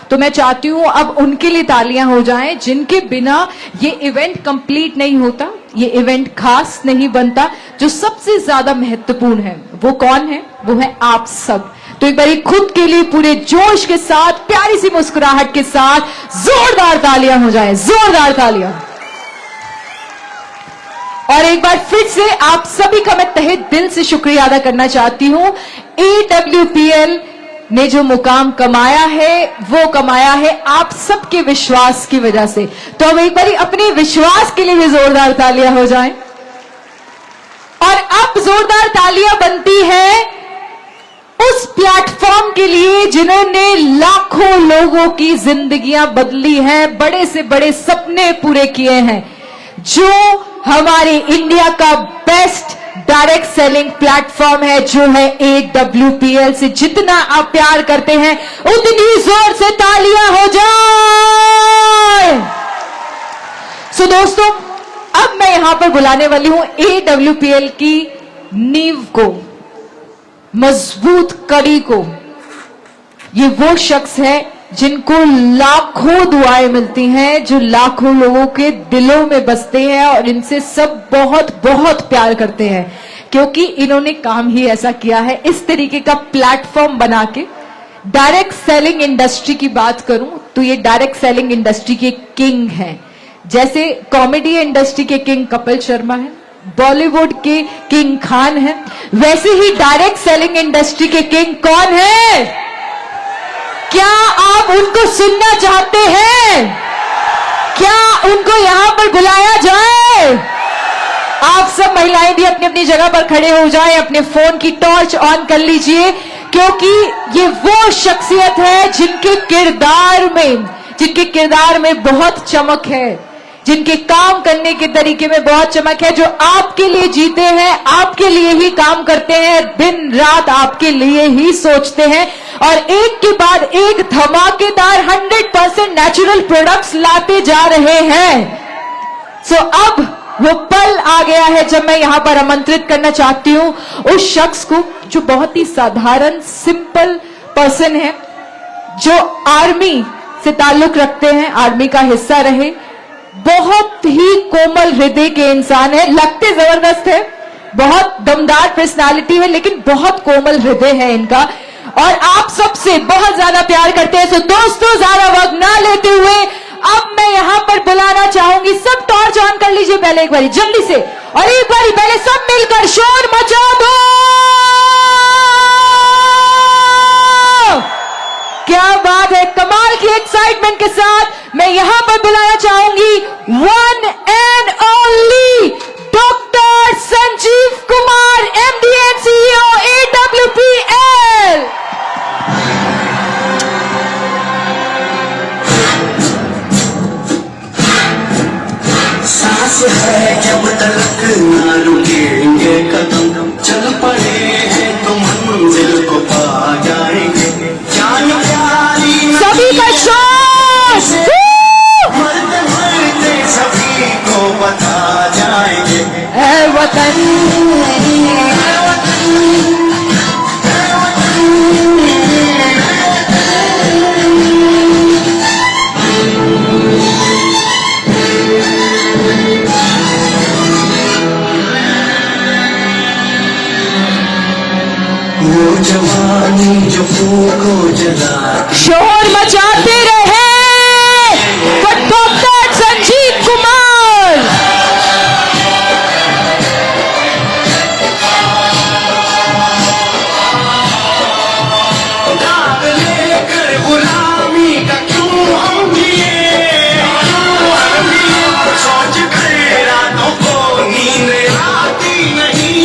तो मैं चाहती हूं अब उनके लिए तालियां हो जाएं जिनके बिना ये इवेंट कंप्लीट नहीं होता, ये इवेंट खास नहीं बनता। जो सबसे ज्यादा महत्वपूर्ण है वो कौन है? वो है आप सब। तो एक बार खुद के लिए पूरे जोश के साथ, प्यारी सी मुस्कुराहट के साथ जोरदार तालियां हो जाए, जोरदार तालियां। और एक बार फिर से आप सभी का मैं तहे दिल से शुक्रिया अदा करना चाहती हूं। AWPL ने जो मुकाम कमाया है वो कमाया है आप सबके विश्वास की वजह से। तो अब एक बार अपने विश्वास के लिए भी जोरदार तालियां हो जाएं। और अब जोरदार तालियां बनती है उस प्लेटफॉर्म के लिए जिन्होंने लाखों लोगों की जिंदगियां बदली हैं, बड़े से बड़े सपने पूरे किए हैं, जो हमारे इंडिया का बेस्ट डायरेक्ट सेलिंग प्लेटफॉर्म है, जो है AWPL। से जितना आप प्यार करते हैं उतनी जोर से तालियां हो जाए। सो दोस्तों, अब मैं यहां पर बुलाने वाली हूं AWPL की नींव को, मजबूत कड़ी को। ये वो शख्स है जिनको लाखों दुआएं मिलती हैं, जो लाखों लोगों के दिलों में बसते हैं और इनसे सब बहुत बहुत प्यार करते हैं, क्योंकि इन्होंने काम ही ऐसा किया है, इस तरीके का प्लेटफॉर्म बना के। डायरेक्ट सेलिंग इंडस्ट्री की बात करूं तो ये डायरेक्ट सेलिंग इंडस्ट्री के किंग हैं। जैसे कॉमेडी इंडस्ट्री के किंग कपिल शर्मा है, बॉलीवुड के किंग खान है, वैसे ही डायरेक्ट सेलिंग इंडस्ट्री के किंग कौन है? क्या आप उनको सुनना चाहते हैं? क्या उनको यहां पर बुलाया जाए? आप सब महिलाएं भी अपनी अपनी जगह पर खड़े हो जाएं, अपने फोन की टॉर्च ऑन कर लीजिए, क्योंकि ये वो शख्सियत है जिनके किरदार में बहुत चमक है, जिनके काम करने के तरीके में बहुत चमक है, जो आपके लिए जीते हैं, आपके लिए ही काम करते हैं, दिन रात आपके लिए ही सोचते हैं और एक के बाद एक धमाकेदार 100% नेचुरल प्रोडक्ट्स लाते जा रहे हैं। सो अब वो पल आ गया है जब मैं यहां पर आमंत्रित करना चाहती हूं उस शख्स को जो बहुत ही साधारण सिंपल पर्सन है, जो आर्मी से ताल्लुक रखते हैं, आर्मी का हिस्सा रहे, बहुत ही कोमल हृदय के इंसान है, लगते जबरदस्त है, बहुत दमदार पर्सनालिटी है, लेकिन बहुत कोमल हृदय है इनका और आप सबसे बहुत ज्यादा प्यार करते हैं। तो दोस्तों, ज्यादा वक्त ना लेते हुए अब मैं यहां पर बुलाना चाहूंगी, सब टॉर्च ऑन कर लीजिए पहले एक बारी जल्दी से, और एक बारी पहले सब मिलकर शोर मचा दो। क्या बात है, कमाल की एक्साइटमेंट के साथ मैं यहां पर बुलाना चाहूंगी one and only doctor Sanjeev Kumar, MD and CEO AWPL। सांस है जब तक ना रुकेंगे कदम, चल पड़े हैं तो मंजिल को पा जाएंगे। जान प्यारी सभी का शोर, मरते मरते सभी को बता जाएंगे, ऐ वतन, वो जवानी जो को जला। शोर मचाते रहे डॉक्टर संजीव कुमार। दाग लेकर गुलामी का क्यों हम जिए, सोच कर रातों को नींद आती नहीं।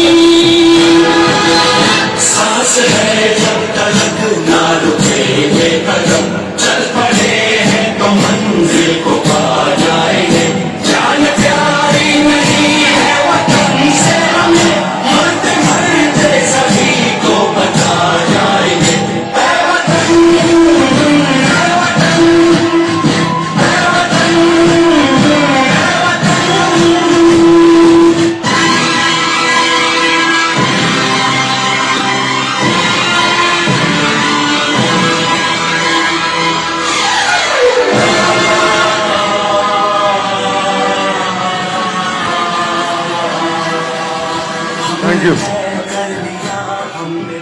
सांस है जब तक ना रुकेंगे कदम, चल पड़े हैं तो मंजिल को पा जाएंगे। जान प्यारी नहीं है वतन से हमें, मरते मरते सभी को बता जाएंगे, ऐ वतन। Thank you. कर लिया हमने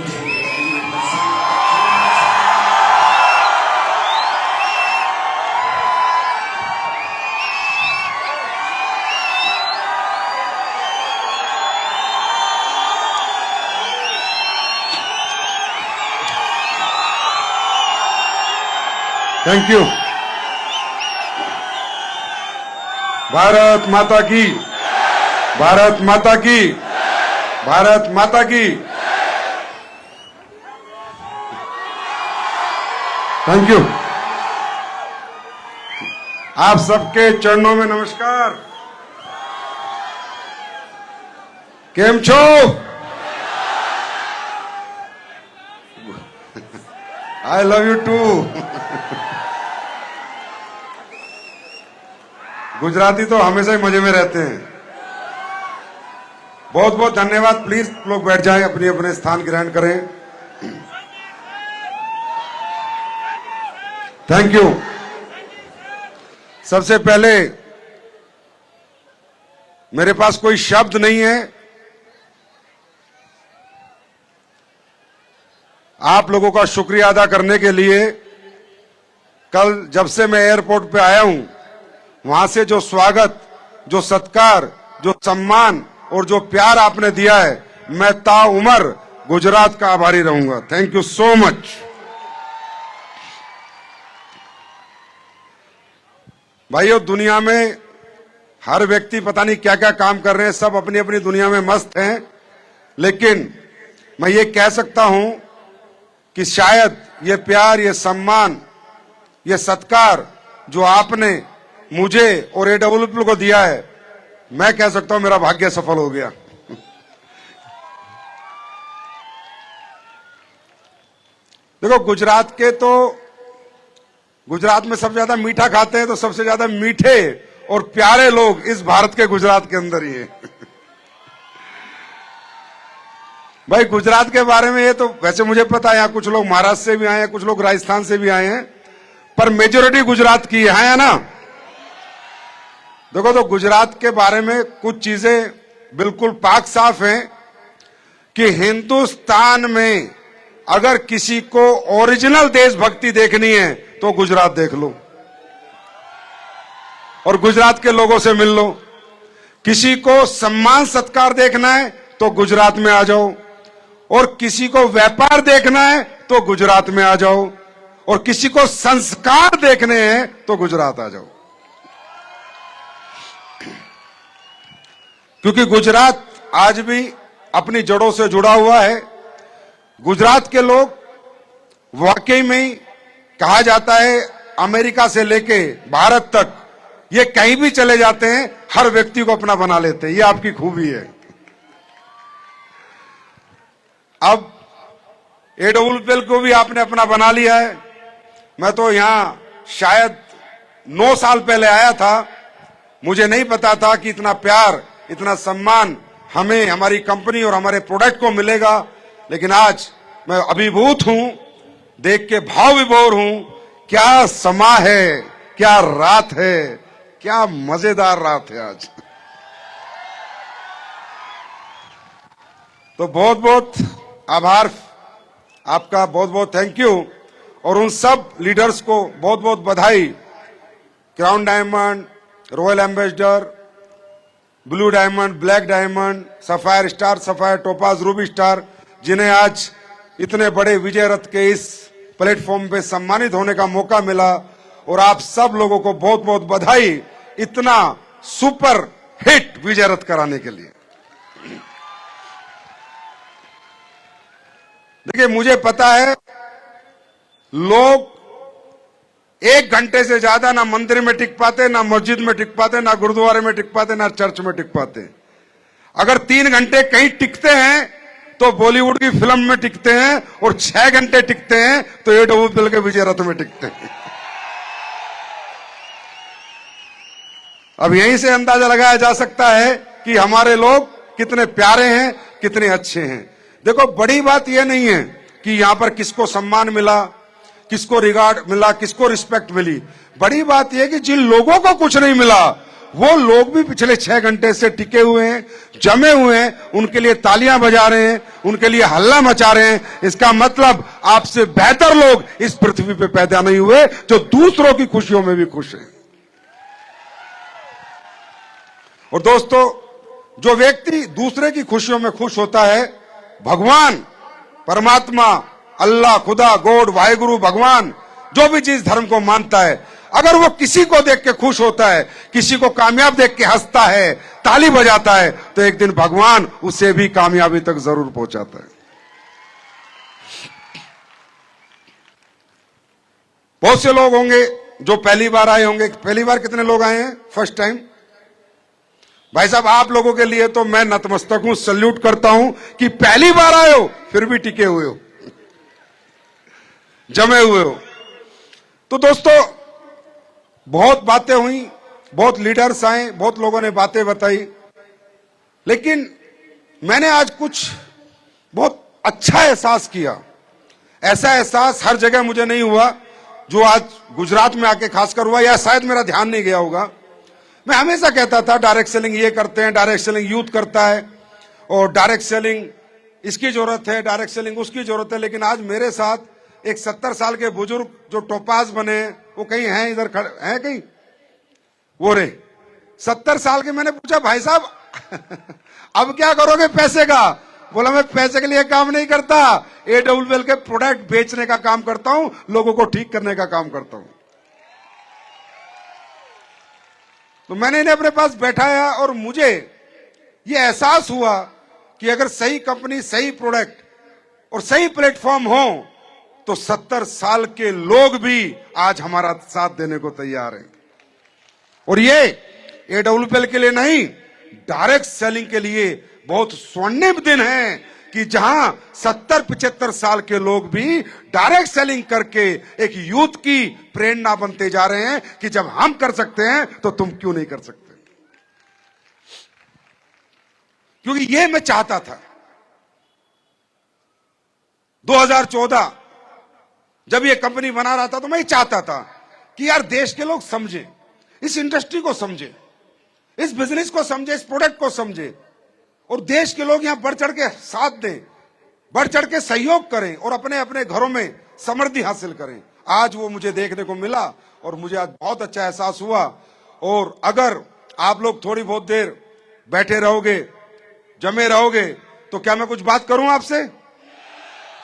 थैंक यू। भारत माता की, भारत माता की, भारत माता की। Thank you. आप सबके चरणों में नमस्कार। केम छो? I love you too. Gujarati तो हमेशा ही मजे में रहते हैं। बहुत बहुत धन्यवाद। प्लीज लोग बैठ जाएं, अपने अपने स्थान ग्रहण करें। Thank you. सबसे पहले मेरे पास कोई शब्द नहीं है। आप लोगों का शुक्रिया अदा करने के लिए कल जब से मैं एयरपोर्ट पे आया हूं, वहां से जो स्वागत, जो सत्कार, जो सम्मान और जो प्यार आपने दिया है, मैं ताउम्र गुजरात का आभारी रहूंगा। Thank you so much. भाइयों, दुनिया में हर व्यक्ति पता नहीं क्या क्या काम कर रहे हैं, सब अपनी अपनी दुनिया में मस्त हैं, लेकिन मैं ये कह सकता हूं कि शायद ये प्यार, ये सम्मान, ये सत्कार जो आपने मुझे और AWPL को दिया है, मैं कह सकता हूं मेरा भाग्य सफल हो गया। देखो, गुजरात में सबसे ज्यादा मीठा खाते हैं, तो सबसे ज्यादा मीठे और प्यारे लोग इस भारत के गुजरात के अंदर ही हैं। भाई, गुजरात के बारे में ये तो वैसे मुझे पता है, यहाँ कुछ लोग महाराष्ट्र से भी आए हैं, कुछ लोग राजस्थान से भी आए हैं, पर मेजोरिटी गुजरात की है ना। देखो, तो गुजरात के बारे में कुछ चीजें बिल्कुल पाक साफ हैं कि हिंदुस्तान में अगर किसी को ओरिजिनल देशभक्ति देखनी है तो गुजरात देख लो और गुजरात के लोगों से मिल लो। किसी को सम्मान सत्कार देखना है तो गुजरात में आ जाओ, और किसी को व्यापार देखना है तो गुजरात में आ जाओ, और किसी को संस्कार देखने हैं तो गुजरात आ जाओ। क्योंकि गुजरात आज भी अपनी जड़ों से जुड़ा हुआ है। गुजरात के लोग वाकई में ही, कहा जाता है, अमेरिका से लेके भारत तक ये कहीं भी चले जाते हैं, हर व्यक्ति को अपना बना लेते हैं। ये आपकी खूबी है। अब AWPL को भी आपने अपना बना लिया है। मैं तो यहां शायद 9 साल पहले आया था, मुझे नहीं पता था कि इतना प्यार, इतना सम्मान हमें, हमारी कंपनी और हमारे प्रोडक्ट को मिलेगा। लेकिन आज मैं अभिभूत हूं, देख के भाव विभोर हूं। क्या समा है, क्या रात है, क्या मजेदार रात है आज। तो बहुत बहुत आभार आपका, बहुत बहुत थैंक यू। और उन सब लीडर्स को बहुत बहुत बधाई। Crown diamond, royal ambassador, blue diamond, black diamond, sapphire star, sapphire topaz, Ruby star, जिन्हें आज इतने बड़े विजय रथ के इस प्लेटफॉर्म पे सम्मानित होने का मौका मिला। और आप सब लोगों को बहुत बहुत बधाई इतना सुपर हिट विजय रथ कराने के लिए। देखिए, मुझे पता है लोग 1 घंटे से ज्यादा ना मंदिर में टिक पाते, ना मस्जिद में टिक पाते, ना गुरुद्वारे में टिक पाते, ना चर्च में टिक पाते। अगर 3 घंटे कहीं टिकते हैं तो बॉलीवुड की फिल्म में टिकते हैं, और 6 घंटे टिकते हैं तो AWPL के विजय रथ में टिकते हैं। अब यहीं से अंदाजा लगाया जा सकता है कि हमारे लोग कितने प्यारे हैं, कितने अच्छे हैं। देखो, बड़ी बात यह नहीं है कि यहां पर किसको सम्मान मिला, किसको रिगार्ड मिला, किसको रिस्पेक्ट मिली। बड़ी बात यह कि जिन लोगों को कुछ नहीं मिला वो लोग भी पिछले 6 घंटे से टिके हुए हैं, जमे हुए हैं, उनके लिए तालियां बजा रहे हैं, उनके लिए हल्ला मचा रहे हैं। इसका मतलब आपसे बेहतर लोग इस पृथ्वी पे पैदा नहीं हुए जो दूसरों की खुशियों में भी खुश हैं। और दोस्तों, जो व्यक्ति दूसरे की खुशियों में खुश होता है, भगवान, परमात्मा, अल्लाह, खुदा, गॉड, वाहिगुरु, भगवान, जो भी चीज धर्म को मानता है, अगर वो किसी को देख के खुश होता है, किसी को कामयाब देख के हंसता है, ताली बजाता है, तो एक दिन भगवान उसे भी कामयाबी तक जरूर पहुंचाता है। बहुत से लोग होंगे जो पहली बार आए होंगे। पहली बार कितने लोग आए हैं? First time. भाई साहब, आप लोगों के लिए तो मैं नतमस्तक हूं, सल्यूट करता हूं कि पहली बार आए हो फिर भी टिके हुए हो, जमे हुए हो। तो दोस्तों, बहुत बातें हुई, बहुत लीडर्स आए, बहुत लोगों ने बातें बताई, लेकिन मैंने आज कुछ बहुत अच्छा एहसास किया। ऐसा एहसास हर जगह मुझे नहीं हुआ जो आज गुजरात में आके खासकर हुआ, या शायद मेरा ध्यान नहीं गया होगा। मैं हमेशा कहता था डायरेक्ट सेलिंग ये करते हैं, डायरेक्ट सेलिंग यूथ करता है, और डायरेक्ट सेलिंग इसकी जरूरत है, डायरेक्ट सेलिंग उसकी जरूरत है। लेकिन आज मेरे साथ एक 70 साल के बुजुर्ग जो टोपाज बने, वो कहीं हैं, इधर खड़े हैं कहीं, वो रे 70 साल के। मैंने पूछा, भाई साहब अब क्या करोगे पैसे का? बोला, मैं पैसे के लिए काम नहीं करता, AWL के प्रोडक्ट बेचने का काम करता हूं, लोगों को ठीक करने का काम करता हूं। तो मैंने इन्हें अपने पास बैठाया और मुझे यह एहसास हुआ कि अगर सही कंपनी, सही प्रोडक्ट और सही प्लेटफॉर्म हो तो 70 साल के लोग भी आज हमारा साथ देने को तैयार हैं। और ये AWL के लिए नहीं, डायरेक्ट सेलिंग के लिए बहुत स्वर्णिम दिन है कि जहां 70-75 साल के लोग भी डायरेक्ट सेलिंग करके एक यूथ की प्रेरणा बनते जा रहे हैं कि जब हम कर सकते हैं तो तुम क्यों नहीं कर सकते। क्योंकि ये मैं चाहता था 2014 जब ये कंपनी बना रहा था, तो मैं चाहता था कि यार देश के लोग समझें, इस इंडस्ट्री को समझें, इस बिजनेस को समझे, इस प्रोडक्ट को समझे, और देश के लोग यहां बढ़ चढ़ के साथ दें, बढ़ चढ़ के सहयोग करें और अपने अपने घरों में समृद्धि हासिल करें। आज वो मुझे देखने को मिला और मुझे आज बहुत अच्छा एहसास हुआ। और अगर आप लोग थोड़ी बहुत देर बैठे रहोगे, जमे रहोगे, तो क्या मैं कुछ बात करूं आपसे?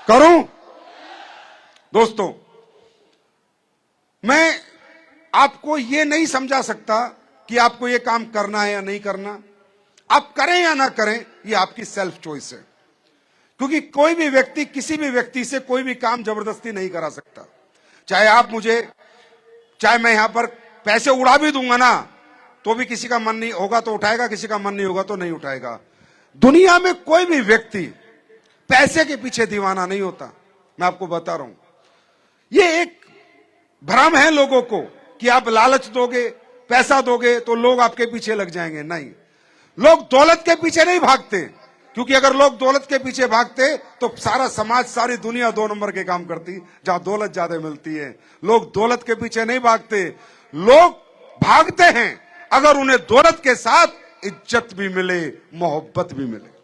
करूं? दोस्तों, मैं आपको ये नहीं समझा सकता कि आपको ये काम करना है या नहीं करना। आप करें या ना करें, ये आपकी सेल्फ चॉइस है। क्योंकि कोई भी व्यक्ति किसी भी व्यक्ति से कोई भी काम जबरदस्ती नहीं करा सकता। चाहे आप मुझे, चाहे मैं यहां पर पैसे उड़ा भी दूंगा ना, तो भी किसी का मन नहीं होगा तो उठाएगा, किसी का मन नहीं होगा तो नहीं उठाएगा। दुनिया में कोई भी व्यक्ति पैसे के पीछे दीवाना नहीं होता। मैं आपको बता रहा हूं, ये एक भ्रम है लोगों को कि आप लालच दोगे, पैसा दोगे तो लोग आपके पीछे लग जाएंगे। नहीं, लोग दौलत के पीछे नहीं भागते, क्योंकि अगर लोग दौलत के पीछे भागते तो सारा समाज, सारी दुनिया 2 नंबर के काम करती, जहां दौलत ज्यादा मिलती है। लोग दौलत के पीछे नहीं भागते, लोग भागते हैं अगर उन्हें दौलत के साथ इज्जत भी मिले, मोहब्बत भी मिले।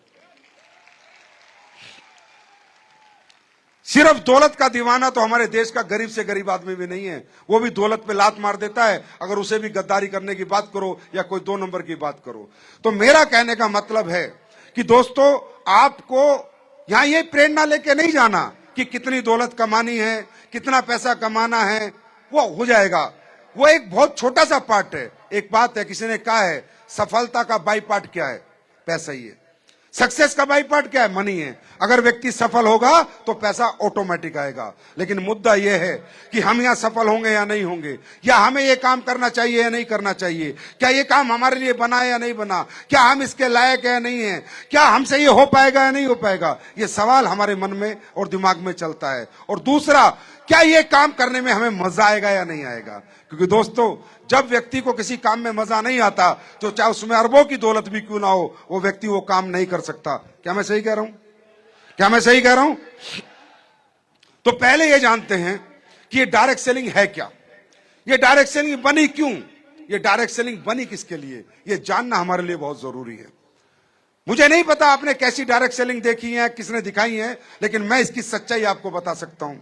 सिर्फ दौलत का दीवाना तो हमारे देश का गरीब से गरीब आदमी भी नहीं है। वो भी दौलत पे लात मार देता है अगर उसे भी गद्दारी करने की बात करो या कोई 2 नंबर की बात करो। तो मेरा कहने का मतलब है कि दोस्तों, आपको यहां ये प्रेरणा लेके नहीं जाना कि कितनी दौलत कमानी है, कितना पैसा कमाना है, वो हो जाएगा। वो एक बहुत छोटा सा पार्ट है। एक बात है, किसी ने कहा है सफलता का बाई पार्ट क्या है? पैसा ही है। सक्सेस का बाई पार्ट क्या है? मनी है। अगर व्यक्ति सफल होगा तो पैसा ऑटोमेटिक आएगा। लेकिन मुद्दा यह है कि हम यहां सफल होंगे या नहीं होंगे, या हमें यह काम करना चाहिए या नहीं करना चाहिए, क्या यह काम हमारे लिए बना है या नहीं बना, क्या हम इसके लायक है या नहीं है, क्या हमसे ये हो पाएगा या नहीं हो पाएगा, ये सवाल हमारे मन में और दिमाग में चलता है। और दूसरा, क्या ये काम करने में हमें मजा आएगा या नहीं आएगा। क्योंकि दोस्तों, जब व्यक्ति को किसी काम में मजा नहीं आता, तो चाहे उसमें अरबों की दौलत भी क्यों ना हो, वो व्यक्ति वो काम नहीं कर सकता। क्या मैं सही कह रहा हूं? क्या मैं सही कह रहा हूं? तो पहले ये जानते हैं कि ये डायरेक्ट सेलिंग है क्या, ये डायरेक्ट सेलिंग बनी क्यों, ये डायरेक्ट सेलिंग बनी किसके लिए, ये जानना हमारे लिए बहुत जरूरी है। मुझे नहीं पता आपने कैसी डायरेक्ट सेलिंग देखी है, किसने दिखाई है, लेकिन मैं इसकी सच्चाई आपको बता सकता हूं।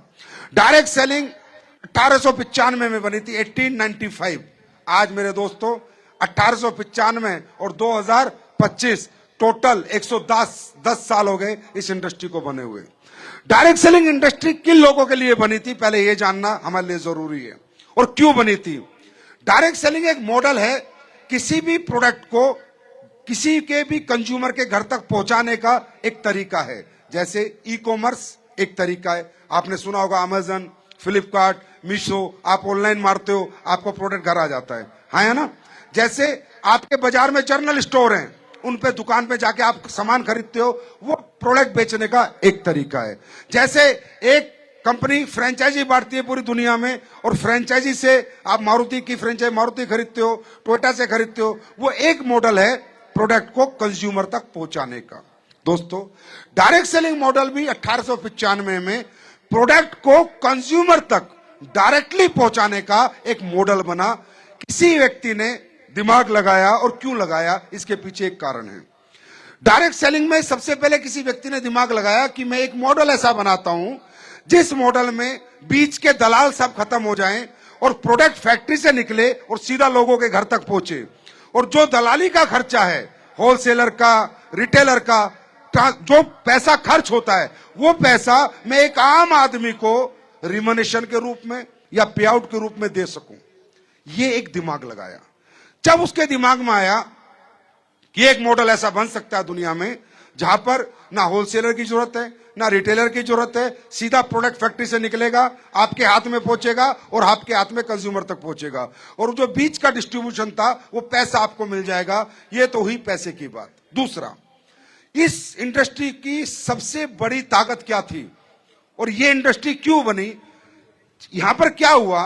डायरेक्ट सेलिंग 1895 में बनी थी, 1895। आज मेरे दोस्तों 1895 और 2025 टोटल 110 साल हो गए इस इंडस्ट्री को बने हुए। डायरेक्ट सेलिंग इंडस्ट्री किन लोगों के लिए बनी थी, पहले यह जानना हमारे लिए जरूरी है, और क्यों बनी थी। डायरेक्ट सेलिंग एक मॉडल है, किसी भी प्रोडक्ट को किसी के भी कंज्यूमर के घर तक पहुंचाने का एक तरीका है। जैसे ई कॉमर्स एक तरीका है, आपने सुना होगा अमेजन, फ्लिपकार्ट, मीशो, आप ऑनलाइन मारते हो, आपको प्रोडक्ट घर आ जाता है, हाँ है ना। जैसे आपके बाजार में जनरल स्टोर हैं, उन पे दुकान पे जाके आप सामान खरीदते हो, वो प्रोडक्ट बेचने का एक तरीका है। जैसे एक कंपनी फ्रेंचाइजी बांटती है पूरी दुनिया में, और फ्रेंचाइजी से आप मारुति की फ्रेंचाइजी मारुति खरीदते हो, टोयोटा से खरीदते हो, वो एक मॉडल है प्रोडक्ट को कंज्यूमर तक पहुंचाने का। दोस्तों, डायरेक्ट सेलिंग मॉडल भी 1895 में प्रोडक्ट को कंज्यूमर तक डायरेक्टली पहुंचाने का एक मॉडल बना। किसी व्यक्ति ने दिमाग लगाया, और क्यों लगाया, इसके पीछे एक कारण है। डायरेक्ट सेलिंग में सबसे पहले किसी व्यक्ति ने दिमाग लगाया कि मैं एक मॉडल ऐसा बनाता हूं जिस मॉडल में बीच के दलाल सब खत्म हो जाएं और प्रोडक्ट फैक्ट्री से निकले और सीधा लोगों के घर तक पहुंचे, और जो दलाली का खर्चा है, होलसेलर का, रिटेलर का, जो पैसा खर्च होता है, वो पैसा मैं एक आम आदमी को रिमनेशन के रूप में या पे आउट के रूप में दे सकूं। ये एक दिमाग लगाया। जब उसके दिमाग में आया कि एक मॉडल ऐसा बन सकता है दुनिया में जहां पर ना होलसेलर की जरूरत है, ना रिटेलर की जरूरत है, सीधा प्रोडक्ट फैक्ट्री से निकलेगा, आपके हाथ में पहुंचेगा और आपके हाथ में कंज्यूमर तक पहुंचेगा, और जो बीच का डिस्ट्रीब्यूशन था वो पैसा आपको मिल जाएगा। ये तो हुई पैसे की बात। दूसरा, इस इंडस्ट्री की सबसे बड़ी ताकत क्या थी और ये इंडस्ट्री क्यों बनी। यहां पर क्या हुआ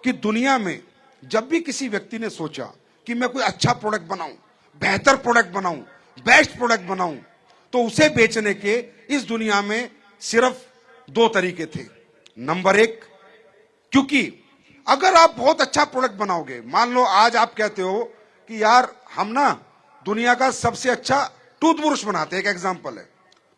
कि दुनिया में जब भी किसी व्यक्ति ने सोचा कि मैं कोई अच्छा प्रोडक्ट बनाऊं, बेहतर प्रोडक्ट बनाऊं, बेस्ट प्रोडक्ट बनाऊं, तो उसे बेचने के इस दुनिया में सिर्फ दो तरीके थे। नंबर एक, क्योंकि अगर आप बहुत अच्छा प्रोडक्ट बनाओगे, मान लो आज आप कहते हो कि यार हम ना दुनिया का सबसे अच्छा टूथब्रश बनाते हैं, एक एग्जांपल है,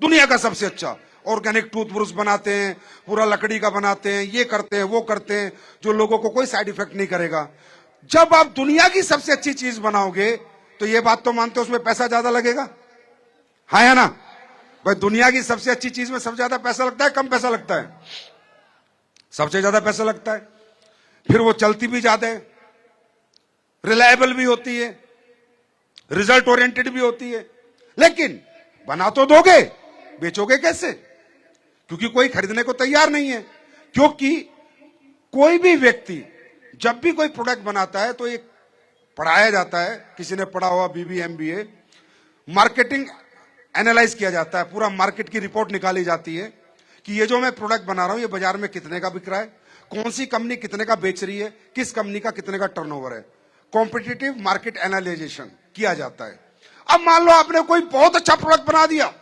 दुनिया का सबसे अच्छा ऑर्गेनिक टूथब्रश बनाते हैं, पूरा लकड़ी का बनाते हैं, ये करते हैं, वो करते हैं, जो लोगों को कोई साइड इफेक्ट नहीं करेगा। जब आप दुनिया की सबसे अच्छी चीज बनाओगे तो ये बात तो मानते हो उसमें पैसा ज्यादा लगेगा, है ना भाई। दुनिया की सबसे अच्छी चीज में सबसे ज्यादा पैसा लगता है, कम पैसा लगता है? सबसे ज्यादा पैसा लगता है। फिर वो चलती भी ज्यादा है, रिलायबल भी होती है, रिजल्ट ओरिएंटेड भी होती है। लेकिन बना तो दोगे, बेचोगे कैसे? क्योंकि कोई खरीदने को तैयार नहीं है। क्योंकि कोई भी व्यक्ति जब भी कोई प्रोडक्ट बनाता है तो एक पढ़ाया जाता है, किसी ने पढ़ा हुआ बीबी एमबीए, मार्केटिंग एनालाइज किया जाता है, पूरा मार्केट की रिपोर्ट निकाली जाती है कि ये जो मैं प्रोडक्ट बना रहा हूं ये बाजार में कितने का बिक रहा है, कौन सी कंपनी कितने का बेच रही है, किस कंपनी का कितने का टर्नओवर है। कॉम्पिटिटिव मार्केट एनालाइजेशन किया जाता है। अब मान लो आपने कोई बहुत अच्छा प्रोडक्ट बना दिया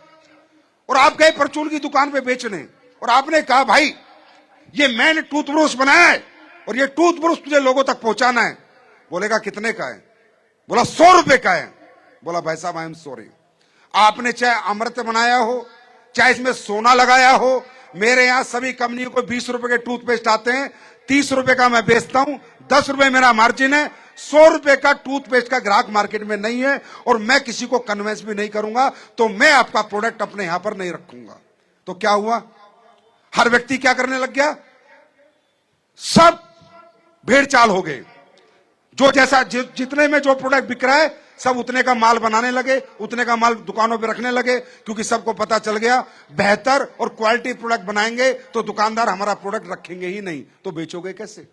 और आप गए परचून की दुकान पे बेचने, और आपने कहा भाई ये मैंने टूथब्रश बनाया है और ये टूथब्रश तुझे लोगों तक पहुंचाना है। बोलेगा कितने का है? बोला 100 रुपए का है। बोला भाई साहब आई एम सॉरी, आपने चाहे अमृत बनाया हो, चाहे इसमें सोना लगाया हो, मेरे यहां सभी कंपनियों को 20 रुपए के टूथपेस्ट आते हैं, 30 रुपए का मैं बेचता हूं, 10 रुपए मेरा मार्जिन है, 100 रुपए का टूथपेस्ट का ग्राहक मार्केट में नहीं है, और मैं किसी को कन्वेंस भी नहीं करूंगा, तो मैं आपका प्रोडक्ट अपने यहां पर नहीं रखूंगा। तो क्या हुआ? हर व्यक्ति क्या करने लग गया? सब भेड़ चाल हो गए। जो जैसा जितने में जो प्रोडक्ट बिक रहा है सब उतने का माल बनाने लगे, उतने का माल दुकानों पे रखने लगे, क्योंकि सबको पता चल गया बेहतर और क्वालिटी प्रोडक्ट बनाएंगे तो दुकानदार हमारा प्रोडक्ट रखेंगे ही नहीं। तो बेचोगे कैसे?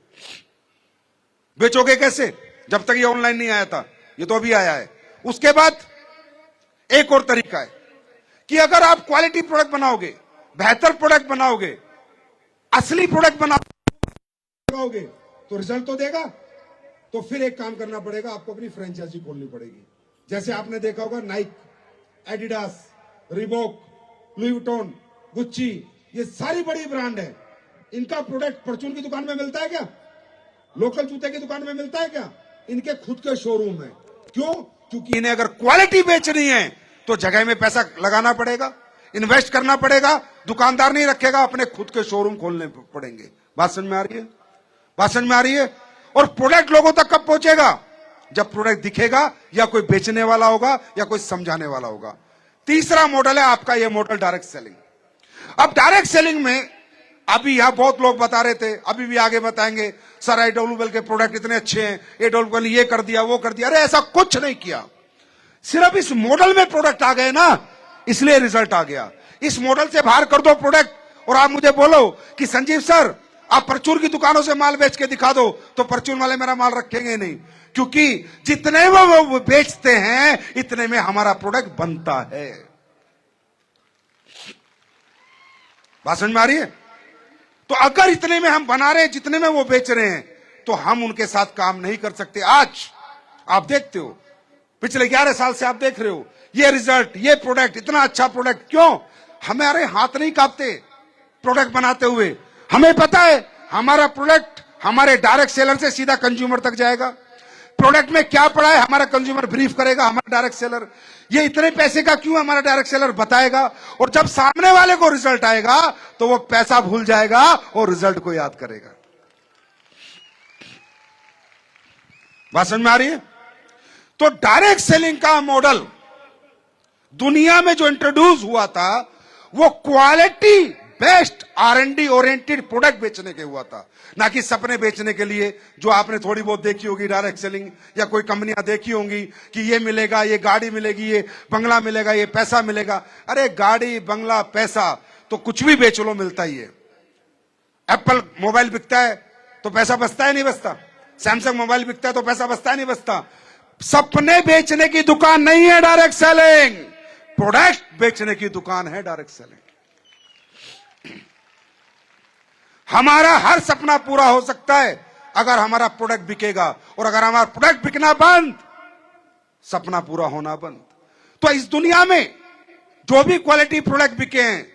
बेचोगे कैसे जब तक ये ऑनलाइन नहीं आया था? ये तो अभी आया है। उसके बाद एक और तरीका है कि अगर आप क्वालिटी प्रोडक्ट बनाओगे, बेहतर प्रोडक्ट बनाओगे, असली प्रोडक्ट बनाओगे तो रिजल्ट तो देगा। तो फिर एक काम करना पड़ेगा, आपको अपनी फ्रेंचाइजी खोलनी पड़ेगी। जैसे आपने देखा होगा Naik, Adidas, Reebok, Louis Vuitton, Gucci, ये सारी बड़ी ब्रांड है। इनका प्रोडक्ट परचून की दुकान में मिलता है क्या? लोकल जूते की दुकान में मिलता है क्या? इनके खुद के शोरूम है। क्यों? क्योंकि इन्हें अगर क्वालिटी बेचनी है तो जगह में पैसा लगाना पड़ेगा, इन्वेस्ट करना पड़ेगा, दुकानदार नहीं रखेगा, अपने खुद के शोरूम खोलने पड़ेंगे। बात समझ में आ रही है? बात समझ में आ रही है? और प्रोडक्ट लोगों तक कब पहुंचेगा? जब प्रोडक्ट दिखेगा या कोई बेचने वाला होगा या कोई समझाने वाला होगा। तीसरा मॉडल है आपका ये मॉडल डायरेक्ट सेलिंग। अब डायरेक्ट सेलिंग में अभी यहां बहुत लोग बता रहे थे, अभी भी आगे बताएंगे, सर AWL के प्रोडक्ट इतने अच्छे हैं, AWL ये कर दिया वो कर दिया। अरे ऐसा कुछ नहीं किया, सिर्फ इस मॉडल में प्रोडक्ट आ गए ना, इसलिए रिजल्ट आ गया। इस मॉडल से बाहर कर दो प्रोडक्ट और आप मुझे बोलो कि संजीव सर आप परचून की दुकानों से माल बेच के दिखा दो, तो परचून वाले मेरा माल रखेंगे नहीं, क्योंकि जितने वो बेचते हैं इतने में हमारा प्रोडक्ट बनता है। बात समझ में आ रही है? तो अगर इतने में हम बना रहे हैं जितने में वो बेच रहे हैं, तो हम उनके साथ काम नहीं कर सकते। आज आप देखते हो, पिछले 11 साल से आप देख रहे हो ये रिजल्ट, ये प्रोडक्ट, इतना अच्छा प्रोडक्ट। क्यों? हमारे हाथ नहीं कांपते प्रोडक्ट बनाते हुए। हमें पता है हमारा प्रोडक्ट हमारे डायरेक्ट सेलर से सीधा कंज्यूमर तक जाएगा। प्रोडक्ट में क्या पड़ा है हमारा कंज्यूमर ब्रीफ करेगा, हमारा डायरेक्ट सेलर ये इतने पैसे का क्यों, हमारा डायरेक्ट सेलर बताएगा। और जब सामने वाले को रिजल्ट आएगा तो वो पैसा भूल जाएगा और रिजल्ट को याद करेगा। बात समझ में आ रही है? तो डायरेक्ट सेलिंग का मॉडल दुनिया में जो इंट्रोड्यूस हुआ था वो quality best R&D oriented product बेचने के हुआ था, ना कि सपने बेचने के लिए, जो आपने थोड़ी बहुत देखी होगी डायरेक्ट सेलिंग, या कोई कंपनियां देखी होंगी कि ये मिलेगा, ये गाड़ी मिलेगी, ये बंगला मिलेगा, ये पैसा मिलेगा। अरे गाड़ी बंगला पैसा तो कुछ भी बेच लो मिलता ही है। एप्पल मोबाइल बिकता है तो पैसा बचता है नहीं बचता? सैमसंग मोबाइल बिकता है तो पैसा बचता है नहीं बचता? सपने बेचने की दुकान नहीं है डायरेक्ट सेलिंग, प्रोडक्ट बेचने की दुकान है डायरेक्ट सेलिंग। हमारा हर सपना पूरा हो सकता है अगर हमारा प्रोडक्ट बिकेगा, और अगर हमारा प्रोडक्ट बिकना बंद, सपना पूरा होना बंद। तो इस दुनिया में जो भी क्वालिटी प्रोडक्ट बिके हैं,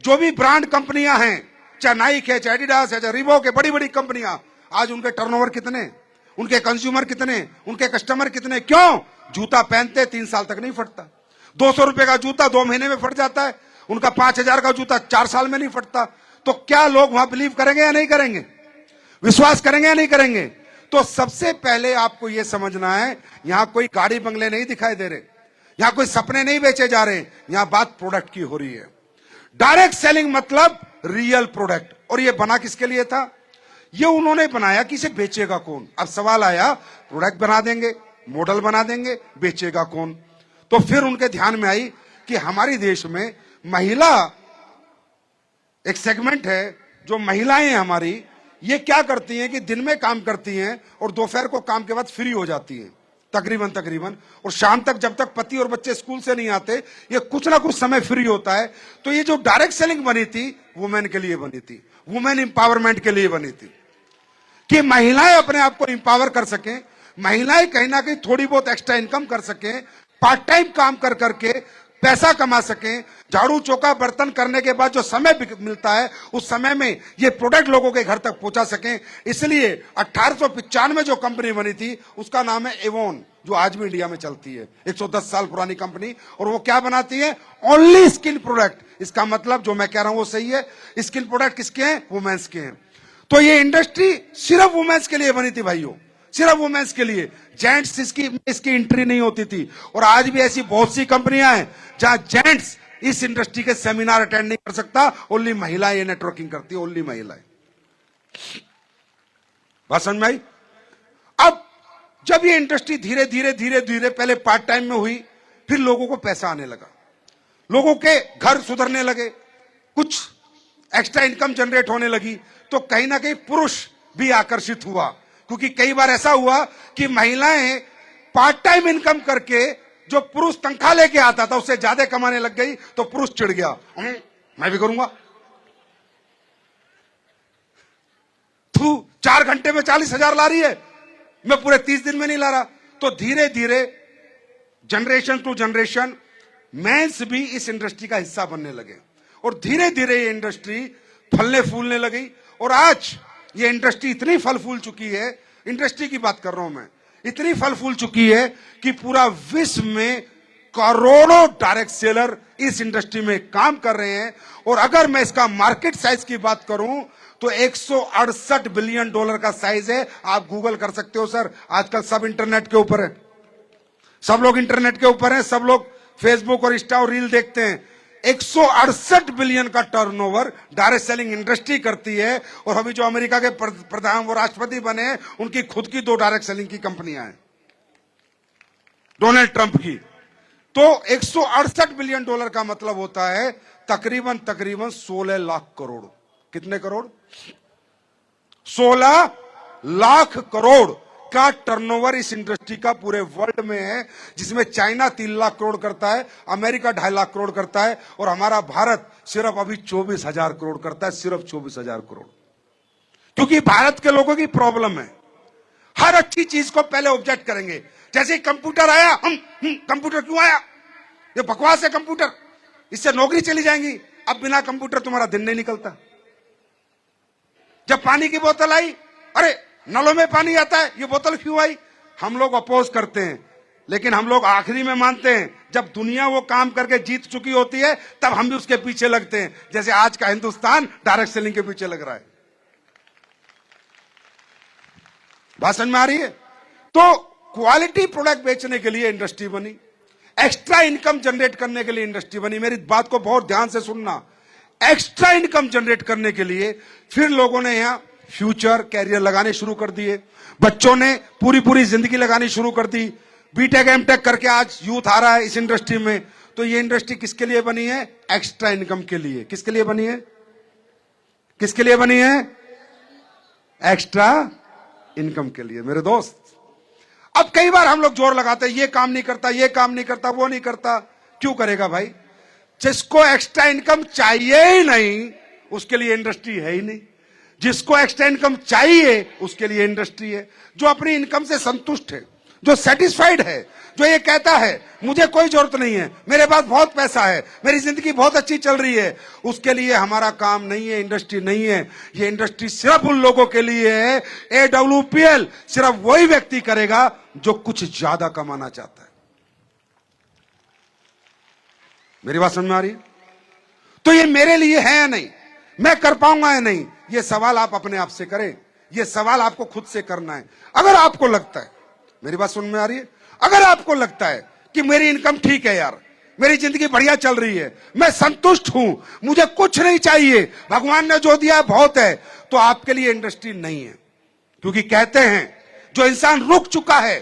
जो भी ब्रांड कंपनियां हैं, चाहे नाइक है, चाहे एडिडास है, चाहे रिबॉक है, बड़ी बड़ी कंपनियां, आज उनके टर्नओवर कितने, उनके कंज्यूमर कितने, उनके कस्टमर कितने? क्यों? जूता पहनते 3 साल तक नहीं फटता, 200 रुपए का जूता 2 महीने में फट जाता है, उनका 5000 का जूता 4 साल में नहीं फटता। तो क्या लोग वहां बिलीव करेंगे या नहीं करेंगे? विश्वास करेंगे या नहीं करेंगे? तो सबसे पहले आपको यह समझना है, यहां कोई गाड़ी बंगले नहीं दिखाई दे रहे, यहां कोई सपने नहीं बेचे जा रहे, यहां बात प्रोडक्ट की हो रही है। डायरेक्ट सेलिंग मतलब रियल प्रोडक्ट। और ये बना किसके लिए था? ये उन्होंने बनाया कि इसे बेचेगा कौन। अब सवाल आया, प्रोडक्ट बना देंगे, मॉडल बना देंगे, बेचेगा कौन? तो फिर उनके ध्यान में आई कि हमारे देश में महिला एक सेगमेंट है, जो महिलाएं हैं हमारी, ये क्या करती हैं कि दिन में काम करती हैं और दोपहर को काम के बाद फ्री हो जाती हैं तकरीबन, और शाम तक जब तक पति और बच्चे स्कूल से नहीं आते ये कुछ ना कुछ समय फ्री होता है। तो ये जो डायरेक्ट सेलिंग बनी थी वुमेन के लिए बनी थी, वुमेन इंपावरमेंट के लिए बनी थी, कि महिलाएं अपने आप को इंपावर कर सकें, महिलाएं कहीं ना कहीं थोड़ी बहुत एक्स्ट्रा इनकम कर सकें, पार्ट टाइम काम कर करके पैसा कमा सकें, झाड़ू चौका बर्तन करने के बाद जो समय मिलता है उस समय में ये प्रोडक्ट लोगों के घर तक पहुंचा सकें। इसलिए 1895 में जो कंपनी बनी थी उसका नाम है एवॉन, जो आज भी इंडिया में चलती है, 110 साल पुरानी कंपनी। और वो क्या बनाती है? Only skin product. इसका मतलब जो मैं कह रहा हूं वो सही है, स्किन प्रोडक्ट किसके हैं? वुमेन्स के हैं। तो ये इंडस्ट्री सिर्फ वुमेन्स के लिए बनी थी भाइयों, सिर्फ वुमेन्स के लिए, जेंट्स इसकी एंट्री नहीं होती थी। और आज भी ऐसी बहुत सी कंपनियां हैं जहां जेंट्स इस इंडस्ट्री के सेमिनार अटेंड नहीं कर सकता, ओनली महिलाएं ये नेटवर्किंग करती है, ओनली महिलाएं। बात समझ में आई? अब जब ये इंडस्ट्री धीरे धीरे पहले पार्ट टाइम में हुई, फिर लोगों को पैसा आने लगा, लोगों के घर सुधरने लगे, कुछ एक्स्ट्रा इनकम जनरेट होने लगी, तो कहीं ना कहीं पुरुष भी आकर्षित हुआ। क्योंकि कई बार ऐसा हुआ कि महिलाएं पार्ट टाइम इनकम करके जो पुरुष तनख्वाह लेके आता था उससे ज्यादा कमाने लग गई, तो पुरुष चिढ़ गया, मैं भी करूंगा, तू 4 घंटे में 40,000 ला रही है, मैं पूरे 30 दिन में नहीं ला रहा। तो धीरे धीरे जनरेशन टू जनरेशन मेंस भी इस इंडस्ट्री का हिस्सा बनने लगे, और धीरे धीरे ये इंडस्ट्री फलने फूलने लगी। और आज ये इंडस्ट्री इतनी फल फूल चुकी है, इंडस्ट्री की बात कर रहा हूं मैं, इतनी फल फूल चुकी है कि पूरा विश्व में करोड़ों डायरेक्ट सेलर इस इंडस्ट्री में काम कर रहे हैं। और अगर मैं इसका मार्केट साइज की बात करूं तो 168 बिलियन डॉलर का साइज है। आप गूगल कर सकते हो सर, आजकल सब इंटरनेट के ऊपर है, सब लोग इंटरनेट के ऊपर हैं, सब लोग फेसबुक और इंस्टा और रील देखते हैं। 168 बिलियन का टर्नओवर डायरेक्ट सेलिंग इंडस्ट्री करती है। और अभी जो अमेरिका के प्रधान वो राष्ट्रपति बने हैं, उनकी खुद की 2 डायरेक्ट सेलिंग की कंपनियां हैं, डोनाल्ड ट्रंप की। तो 168 बिलियन डॉलर का मतलब होता है तकरीबन 16 लाख करोड़। कितने करोड़? 16 लाख करोड़ का टर्नओवर इस इंडस्ट्री का पूरे वर्ल्ड में है, जिसमें चाइना 3 लाख करोड़ करता है, अमेरिका 2.5 लाख करोड़ करता है, और हमारा भारत सिर्फ अभी 24,000 करोड़ करता है, सिर्फ 24,000 करोड़। क्योंकि भारत के लोगों की प्रॉब्लम है, हर अच्छी चीज को पहले ऑब्जेक्ट करेंगे। जैसे कंप्यूटर आया, हम कंप्यूटर क्यों आया, ये बकवास है कंप्यूटर, इससे नौकरी चली जाएंगी। अब बिना कंप्यूटर तुम्हारा दिन नहीं निकलता। जब पानी की बोतल आई, अरे नलों में पानी आता है, ये बोतल क्यों आई? हम लोग अपोज करते हैं, लेकिन हम लोग आखिरी में मानते हैं जब दुनिया वो काम करके जीत चुकी होती है, तब हम भी उसके पीछे लगते हैं। जैसे आज का हिंदुस्तान डायरेक्ट सेलिंग के पीछे लग रहा है। बात समझ में आ रही है? तो क्वालिटी प्रोडक्ट बेचने के लिए इंडस्ट्री बनी, एक्स्ट्रा इनकम जनरेट करने के लिए इंडस्ट्री बनी। मेरी बात को बहुत ध्यान से सुनना। एक्स्ट्रा इनकम जनरेट करने के लिए फिर लोगों ने यहां फ्यूचर कैरियर लगाने शुरू कर दिए, बच्चों ने पूरी जिंदगी लगानी शुरू कर दी। बीटेक एमटेक करके आज यूथ आ रहा है इस इंडस्ट्री में। तो ये इंडस्ट्री किसके लिए बनी है? एक्स्ट्रा इनकम के लिए। किसके लिए बनी है? किसके लिए बनी है? एक्स्ट्रा इनकम के लिए। मेरे दोस्त, अब कई बार हम लोग जोर लगाते हैं ये काम नहीं करता, ये काम नहीं करता, वो नहीं करता। क्यों करेगा भाई? जिसको एक्स्ट्रा इनकम चाहिए ही नहीं, उसके लिए इंडस्ट्री है ही नहीं। जिसको एक्स्ट्रा इनकम चाहिए, उसके लिए इंडस्ट्री है। जो अपनी इनकम से संतुष्ट है, जो सेटिस्फाइड है, जो ये कहता है मुझे कोई जरूरत नहीं है, मेरे पास बहुत पैसा है, मेरी जिंदगी बहुत अच्छी चल रही है, उसके लिए हमारा काम नहीं है, इंडस्ट्री नहीं है। ये इंडस्ट्री सिर्फ उन लोगों के लिए है। AWPL सिर्फ वही व्यक्ति करेगा जो कुछ ज्यादा कमाना चाहता है। मेरी बात समझ में आ रही है? तो ये मेरे लिए है या नहीं, मैं कर पाऊंगा या नहीं, ये सवाल आप अपने आप से करें। ये सवाल आपको खुद से करना है। अगर आपको लगता है, मेरी बात समझ में आ रही है, अगर आपको लगता है कि मेरी इनकम ठीक है यार, मेरी जिंदगी बढ़िया चल रही है, मैं संतुष्ट हूं, मुझे कुछ नहीं चाहिए, भगवान ने जो दिया बहुत है, तो आपके लिए इंडस्ट्री नहीं है। क्योंकि कहते हैं जो इंसान रुक चुका है,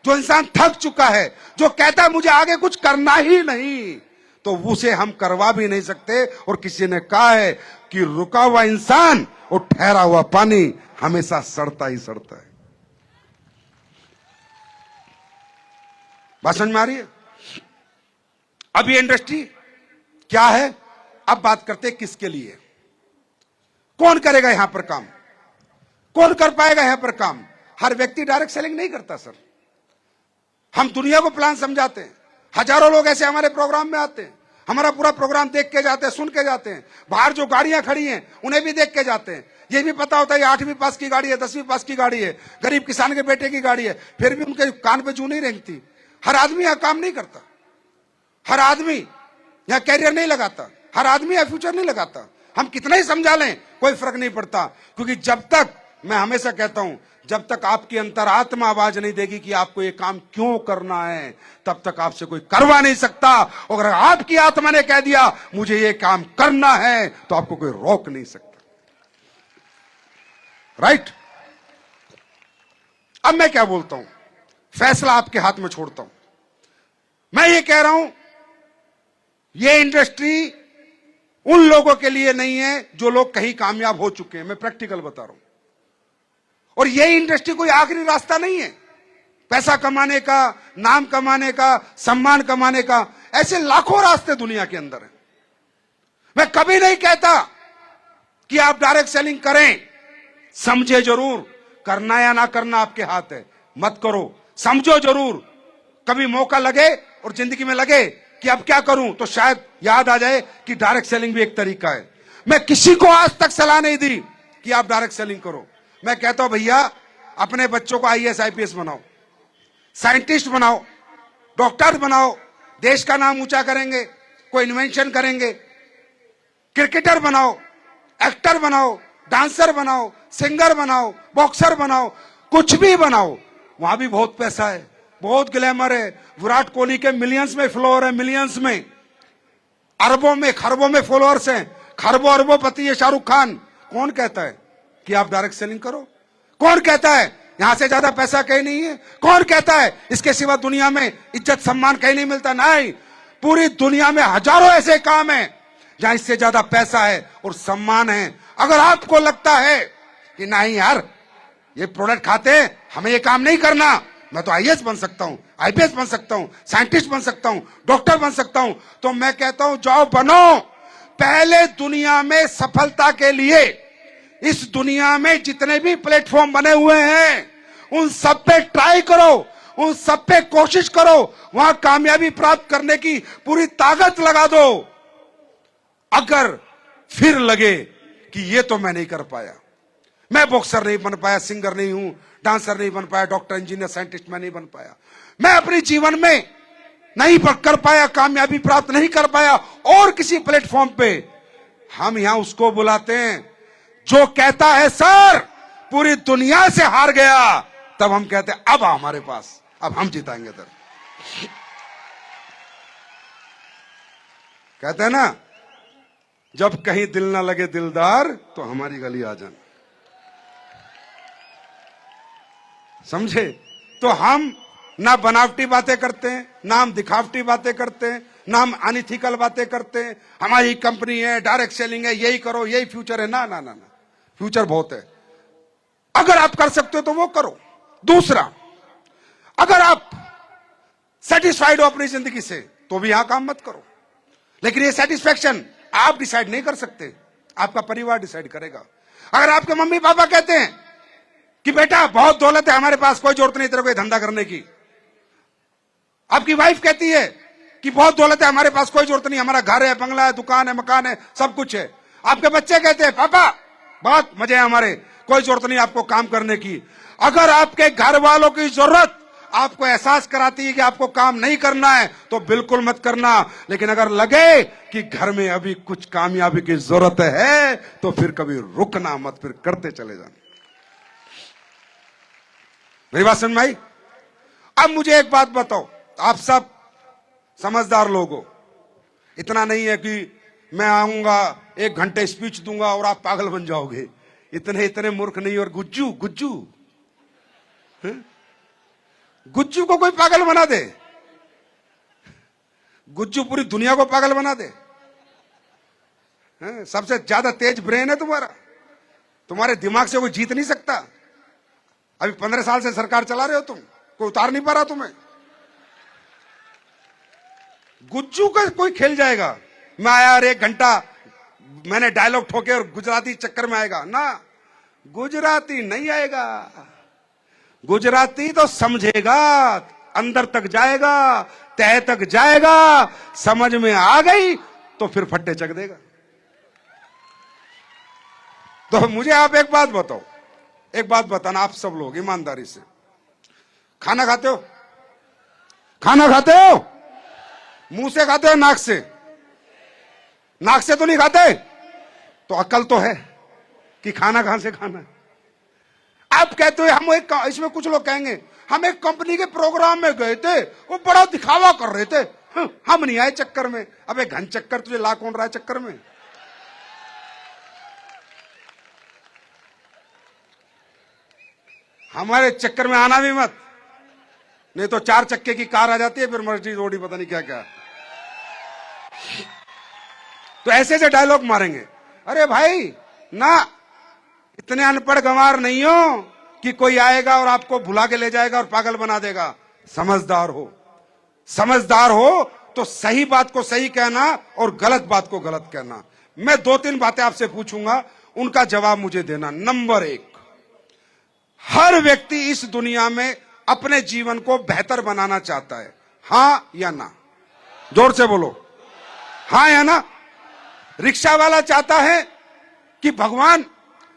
जो इंसान थक चुका है, जो कहता है मुझे आगे कुछ करना ही नहीं, तो उसे हम करवा भी नहीं सकते। और किसी ने कहा है कि रुका हुआ इंसान और ठहरा हुआ पानी हमेशा सड़ता ही सड़ता है। बात समझ में आ रही है? अब ये इंडस्ट्री क्या है? अब बात करते हैं किसके लिए, कौन करेगा यहां पर काम, कौन कर पाएगा यहां पर काम? हर व्यक्ति डायरेक्ट सेलिंग नहीं करता सर। हम दुनिया को प्लान समझाते हैं, हजारों लोग ऐसे हमारे प्रोग्राम में आते हैं, हमारा पूरा प्रोग्राम देख के जाते हैं, सुन के जाते हैं। बाहर जो गाड़ियां खड़ी हैं उन्हें भी देख के जाते हैं। ये भी पता होता है 8वीं पास की गाड़ी है, 10वीं पास की गाड़ी है, गरीब किसान के बेटे की गाड़ी है, फिर भी उनके कान पे जू नहीं रेंगती। हर आदमी यहां काम नहीं करता, हर आदमी यहां कैरियर नहीं लगाता, हर आदमी यहां फ्यूचर नहीं लगाता। हम कितना ही समझा लें कोई फर्क नहीं पड़ता। क्योंकि जब तक, मैं हमेशा कहता हूं, जब तक आपकी अंतरात्मा आवाज नहीं देगी कि आपको ये काम क्यों करना है, तब तक आपसे कोई करवा नहीं सकता। और अगर आपकी आत्मा ने कह दिया मुझे ये काम करना है, तो आपको कोई रोक नहीं सकता। राइट? अब मैं क्या बोलता हूं, फैसला आपके हाथ में छोड़ता हूं। मैं ये कह रहा हूं ये इंडस्ट्री उन लोगों के लिए नहीं है जो लोग कहीं कामयाब हो चुके हैं। मैं प्रैक्टिकल बता रहा हूं। और ये इंडस्ट्री कोई आखिरी रास्ता नहीं है पैसा कमाने का, नाम कमाने का, सम्मान कमाने का। ऐसे लाखों रास्ते दुनिया के अंदर हैं। मैं कभी नहीं कहता कि आप डायरेक्ट सेलिंग करें, समझे जरूर, करना या ना करना आपके हाथ है, मत करो, समझो जरूर। कभी मौका लगे और जिंदगी में लगे कि अब क्या करूं, तो शायद याद आ जाए कि डायरेक्ट सेलिंग भी एक तरीका है। मैं किसी को आज तक सलाह नहीं दी कि आप डायरेक्ट सेलिंग करो। मैं कहता हूं भैया अपने बच्चों को IAS IPS बनाओ, साइंटिस्ट बनाओ, डॉक्टर बनाओ, देश का नाम ऊंचा करेंगे, कोई इन्वेंशन करेंगे, क्रिकेटर बनाओ, एक्टर बनाओ, डांसर बनाओ, सिंगर बनाओ, बॉक्सर बनाओ, कुछ भी बनाओ, वहां भी बहुत पैसा है, बहुत ग्लैमर है। विराट कोहली के मिलियंस में फॉलोअर है, मिलियंस में, अरबों में खरबों में फॉलोअर्स हैं, खरबों अरबों पति है शाहरुख खान। कौन कहता है कि आप डायरेक्ट सेलिंग करो? कौन कहता है यहां से ज्यादा पैसा कहीं नहीं है? कौन कहता है इसके सिवा दुनिया में इज्जत सम्मान कहीं नहीं मिलता? नहीं, पूरी दुनिया में हजारों ऐसे काम हैं जहां इससे ज्यादा पैसा है और सम्मान है। अगर आपको लगता है कि नहीं यार ये प्रोडक्ट खाते हैं, हमें ये काम नहीं करना, मैं तो आईएएस बन सकता हूं, आईपीएस बन सकता हूं, साइंटिस्ट बन सकता हूं, डॉक्टर बन सकता हूं, तो मैं कहता हूं जाओ बनो। पहले दुनिया में सफलता के लिए इस दुनिया में जितने भी प्लेटफॉर्म बने हुए हैं उन सब पे ट्राई करो, उन सब पे कोशिश करो, वहां कामयाबी प्राप्त करने की पूरी ताकत लगा दो। अगर फिर लगे कि ये तो मैं नहीं कर पाया, मैं बॉक्सर नहीं बन पाया, सिंगर नहीं हूं, डांसर नहीं बन पाया, डॉक्टर इंजीनियर साइंटिस्ट मैं नहीं बन पाया, मैं अपने जीवन में नहीं कर पाया, कामयाबी प्राप्त नहीं कर पाया और किसी प्लेटफॉर्म पे, हम यहां उसको बुलाते हैं जो कहता है सर पूरी दुनिया से हार गया, तब हम कहते हैं अब हमारे पास, अब हम जिताएंगे। सर कहते हैं ना, जब कहीं दिल ना लगे दिलदार तो हमारी गली आ जाना, समझे? तो हम ना बनावटी बातें करते हैं, ना हम दिखावटी बातें करते हैं, ना हम अनइथिकल बातें करते हैं, हमारी कंपनी है, डायरेक्ट सेलिंग है, यही करो, यही फ्यूचर है। ना ना ना ना, फ्यूचर बहुत है। अगर आप कर सकते हो तो वो करो। दूसरा, अगर आप सेटिस्फाइड हो अपनी जिंदगी से तो भी यहां काम मत करो, लेकिन ये सेटिस्फैक्शन आप डिसाइड नहीं कर सकते, आपका परिवार डिसाइड करेगा। अगर आपके मम्मी पापा कहते हैं कि बेटा बहुत दौलत है हमारे पास, कोई जरूरत नहीं तेरे को धंधा करने की, आपकी वाइफ कहती है कि बहुत दौलत है हमारे पास, कोई जरूरत नहीं, हमारा घर है, बंगला है, दुकान है, मकान है, सब कुछ है, आपके बच्चे कहते हैं पापा बहुत मजे है हमारे, कोई जरूरत नहीं आपको काम करने की। अगर आपके घर वालों की जरूरत आपको एहसास कराती है कि आपको काम नहीं करना है तो बिल्कुल मत करना, लेकिन अगर लगे कि घर में अभी कुछ कामयाबी की जरूरत है तो फिर कभी रुकना मत, फिर करते चले जाना। मेरी बात समझ में आई? अब मुझे एक बात बताओ, आप सब समझदार लोग हो, इतना नहीं है कि मैं आऊंगा 1 घंटे स्पीच दूंगा और आप पागल बन जाओगे, इतने इतने मूर्ख नहीं। और गुज्जू गुज्जू गुज्जू को कोई पागल बना दे, गुज्जू पूरी दुनिया को पागल बना दे। सबसे ज्यादा तेज ब्रेन है तुम्हारा, तुम्हारे दिमाग से कोई जीत नहीं सकता। अभी 15 साल से सरकार चला रहे हो तुम, कोई उतार नहीं पा रहा तुम्हें। गुज्जू का कोई खेल जाएगा, मैं आया और 1 घंटा मैंने डायलॉग ठोके और गुजराती चक्कर में आएगा ना, गुजराती नहीं आएगा। गुजराती तो समझेगा, अंदर तक जाएगा, तह तक जाएगा, समझ में आ गई तो फिर फट्टे चक देगा। तो मुझे आप एक बात बताओ, एक बात बताना आप सब लोग ईमानदारी से, खाना खाते हो? खाना खाते हो? मुंह से खाते हो नाक से? नाक से तो नहीं खाते, तो अक्ल तो है कि खाना कहां से खाना है। आप कहते हो हम एक, इसमें कुछ लोग कहेंगे हम एक कंपनी के प्रोग्राम में गए थे, वो बड़ा दिखावा कर रहे थे, हम नहीं आए चक्कर में। अबे घन चक्कर तुझे ला कौन रहा है चक्कर में? हमारे चक्कर में आना भी मत, नहीं तो 4 चक्के की कार आ जाती है, फिर मर्जी रोडी पता नहीं क्या क्या। तो ऐसे ऐसे डायलॉग मारेंगे। अरे भाई ना, इतने अनपढ़ गंवार नहीं हो कि कोई आएगा और आपको भुला के ले जाएगा और पागल बना देगा। समझदार हो, समझदार हो तो सही बात को सही कहना और गलत बात को गलत कहना। मैं 2-3 बातें आपसे पूछूंगा, उनका जवाब मुझे देना। नंबर 1, हर व्यक्ति इस दुनिया में अपने जीवन को बेहतर बनाना चाहता है, हां या ना? जोर से बोलो, हां या ना? रिक्शा वाला चाहता है कि भगवान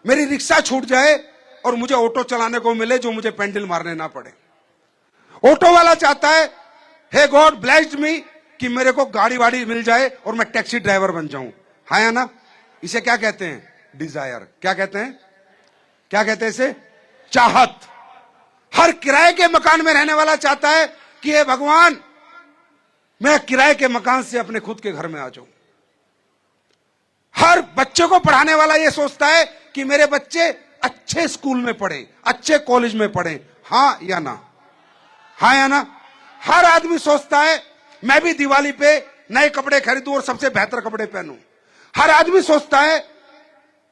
मेरी रिक्शा छूट जाए और मुझे ऑटो चलाने को मिले जो मुझे पेंडल मारने ना पड़े। ऑटो वाला चाहता है, हे गॉड ब्लेस्ड मी, कि मेरे को गाड़ी वाड़ी मिल जाए और मैं टैक्सी ड्राइवर बन जाऊं। हाँ या ना? इसे क्या कहते हैं? डिजायर। क्या कहते हैं? क्या कहते हैं इसे? चाहत। हर किराए के मकान में रहने वाला चाहता है कि हे भगवान, मैं किराए के मकान से अपने खुद के घर में आ जाऊं। हर बच्चे को पढ़ाने वाला यह सोचता है कि मेरे बच्चे अच्छे स्कूल में पढ़े, अच्छे कॉलेज में पढ़े। हां या ना? हां या ना? हर आदमी सोचता है मैं भी दिवाली पे नए कपड़े खरीदूं और सबसे बेहतर कपड़े पहनूं। हर आदमी सोचता है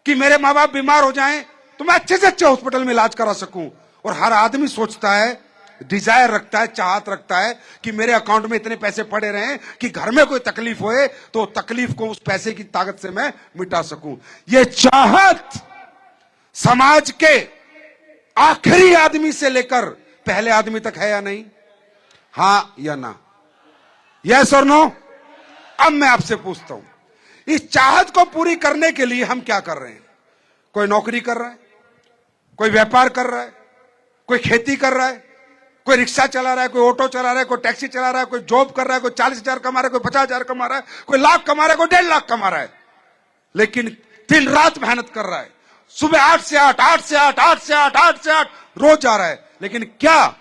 कि मेरे माँ बाप बीमार हो जाएं तो मैं अच्छे से अच्छे हॉस्पिटल में इलाज करा सकूं। और हर आदमी सोचता है, डिजायर रखता है, चाहत रखता है कि मेरे अकाउंट में इतने पैसे पड़े रहें कि घर में कोई तकलीफ होए तो तकलीफ को उस पैसे की ताकत से मैं मिटा सकूं। यह चाहत समाज के आखिरी आदमी से लेकर पहले आदमी तक है या नहीं? हां या ना? यस और नो? अब मैं आपसे पूछता हूं, इस चाहत को पूरी करने के लिए हम क्या कर रहे हैं? कोई नौकरी कर रहा है, कोई व्यापार कर रहा है, कोई खेती कर रहा है, कोई रिक्शा चला रहा है, कोई ऑटो चला रहा है, कोई टैक्सी चला रहा है, कोई जॉब कर रहा है, कोई 40,000 कमा रहा है, कोई 50,000 कमा रहा है, कोई लाख कमा रहा है, कोई 1.5 लाख कमा रहा है, लेकिन दिन रात मेहनत कर रहा है। सुबह 8 से 8, 8 से 8, 8 से 8, 8 से 8 रोज जा रहा है। लेकिन क्या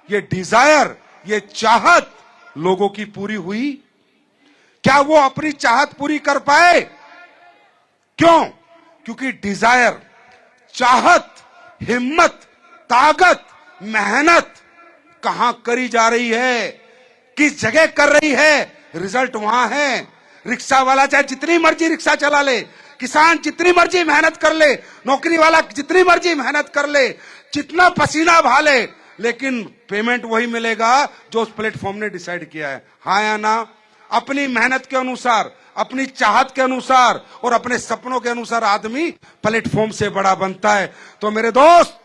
ये डिजायर, ये चाहत लोगों की पूरी हुई? क्या वो अपनी चाहत पूरी कर पाए? क्यों? क्योंकि डिजायर, चाहत, हिम्मत, ताकत, मेहनत कहां करी जा रही है, किस जगह कर रही है, रिजल्ट वहां है। रिक्शा वाला चाहे जितनी मर्जी रिक्शा चला ले, किसान जितनी मर्जी मेहनत कर ले, नौकरी वाला जितनी मर्जी मेहनत कर ले, जितना पसीना बहा ले, लेकिन पेमेंट वही मिलेगा जो उस प्लेटफॉर्म ने डिसाइड किया है। हाँ या ना? अपनी मेहनत के अनुसार, अपनी चाहत के अनुसार और अपने सपनों के अनुसार आदमी प्लेटफॉर्म से बड़ा बनता है। तो मेरे दोस्त,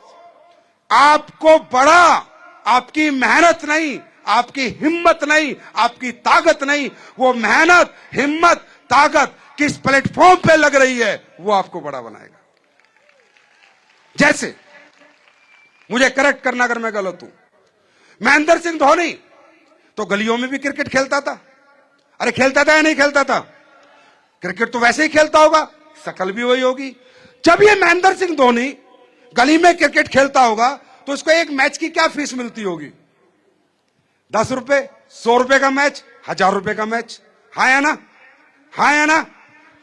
आपको बड़ा आपकी मेहनत नहीं, आपकी हिम्मत नहीं, आपकी ताकत नहीं, वो मेहनत, हिम्मत, ताकत किस प्लेटफॉर्म पे लग रही है वो आपको बड़ा बनाएगा। जैसे मुझे करेक्ट करना अगर मैं गलत हूं, महेंद्र सिंह धोनी तो गलियों में भी क्रिकेट खेलता था। अरे खेलता था या नहीं खेलता था? क्रिकेट तो वैसे ही खेलता होगा, शकल भी वही होगी। जब ये महेंद्र सिंह धोनी गली में क्रिकेट खेलता होगा तो उसको एक मैच की क्या फीस मिलती होगी? 10 रुपए, 100 रुपए का मैच, 1000 रुपए का मैच। हाँ या ना? हाँ या ना?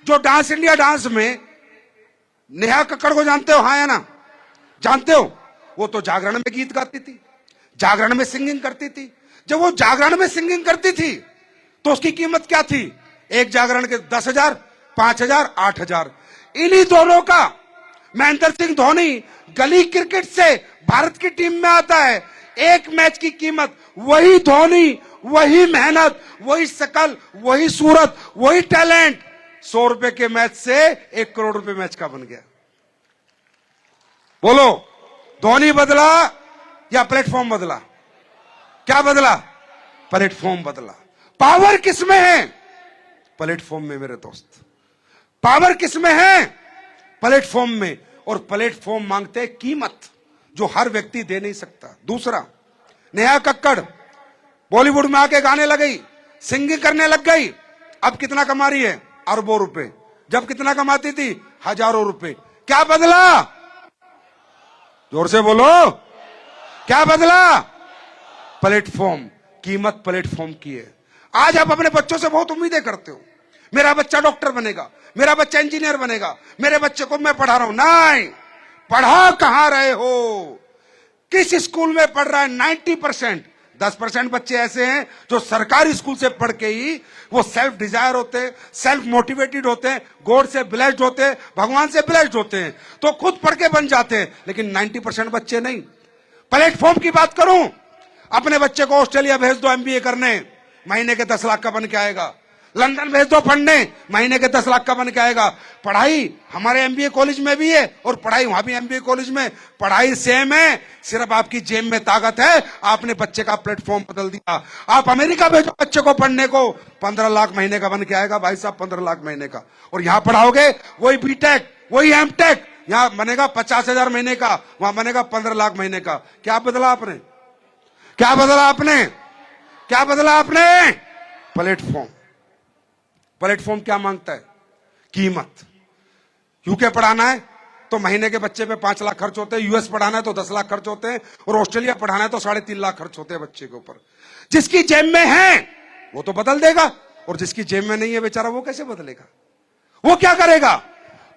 जो डांस इंडिया डांस में नेहा कक्कड़ को जानते हो? हाँ या ना? जानते हो? वो तो जागरण में गीत गाती थी, जागरण में सिंगिंग करती थी। जब वो जागरण में सिंगिंग करती थी तो उसकी कीमत क्या थी? एक जागरण के 10,000, 5,000, 8,000। इन्हीं दोनों का महेंद्र सिंह धोनी गली क्रिकेट से भारत की टीम में आता है, एक मैच की कीमत वही धोनी, वही मेहनत, वही शकल, वही सूरत, वही टैलेंट 100 रुपए के मैच से 1 करोड़ रुपए मैच का बन गया। बोलो, धोनी बदला या प्लेटफॉर्म बदला? क्या बदला? प्लेटफॉर्म बदला। पावर किसमें है? प्लेटफॉर्म में मेरे दोस्त। पावर किसमें है? प्लेटफॉर्म में। और प्लेटफॉर्म मांगते हैं कीमत जो हर व्यक्ति दे नहीं सकता। दूसरा, नेहा कक्कड़ बॉलीवुड में आके गाने लग गई, सिंगिंग करने लग गई, अब कितना कमा रही है? अरबों रुपए। जब कितना कमाती थी? हजारों रुपए। क्या बदला? जोर से बोलो, क्या बदला? प्लेटफॉर्म। कीमत प्लेटफॉर्म की है। आज आप अपने बच्चों से बहुत उम्मीदें करते हो, मेरा बच्चा डॉक्टर बनेगा, मेरा बच्चा इंजीनियर बनेगा, मेरे बच्चे को मैं पढ़ा रहा हूं। नहीं, पढ़ा कहां रहे हो? किस स्कूल में पढ़ रहा है? 90%। 10% बच्चे ऐसे हैं जो सरकारी स्कूल से पढ़ के ही वो सेल्फ डिजायर होते हैं, सेल्फ मोटिवेटेड होते हैं, गॉड से ब्लेस्ड होते हैं, भगवान से ब्लेस्ड होते हैं, तो खुद पढ़ के बन जाते हैं। लेकिन 90% बच्चे नहीं। प्लेटफॉर्म की बात करूं, अपने बच्चे को ऑस्ट्रेलिया भेज दो एमबीए करने, महीने के 10 लाख का बन के आएगा। लंदन भेज दो पढ़ने, महीने के 10 लाख का बन के आएगा। पढ़ाई हमारे एमबीए कॉलेज में भी है और पढ़ाई वहां भी एमबीए कॉलेज में, पढ़ाई सेम है, सिर्फ आपकी जेब में ताकत है। आपने बच्चे का प्लेटफॉर्म बदल दिया। आप अमेरिका भेजो बच्चे को पढ़ने को, 15 लाख महीने का बन के आएगा भाई साहब, 15 लाख महीने का। और यहां पढ़ाओगे वही बीटेक, वही एमटेक, यहां बनेगा 50,000 महीने का, वहां बनेगा 15 लाख महीने का। क्या बदला आपने? क्या बदला आपने? क्या बदला आपने? प्लेटफॉर्म। प्लेटफॉर्म क्या मांगता है? कीमत। यूके पढ़ाना है तो महीने के बच्चे पे 5 लाख खर्च होते हैं, यूएस पढ़ाना है तो 10 लाख खर्च होते हैं, और ऑस्ट्रेलिया पढ़ाना है तो 3.5 लाख खर्च होते हैं बच्चे के ऊपर। जिसकी जेब में है वो तो बदल देगा, और जिसकी जेब में नहीं है बेचारा वो कैसे बदलेगा? वो क्या करेगा?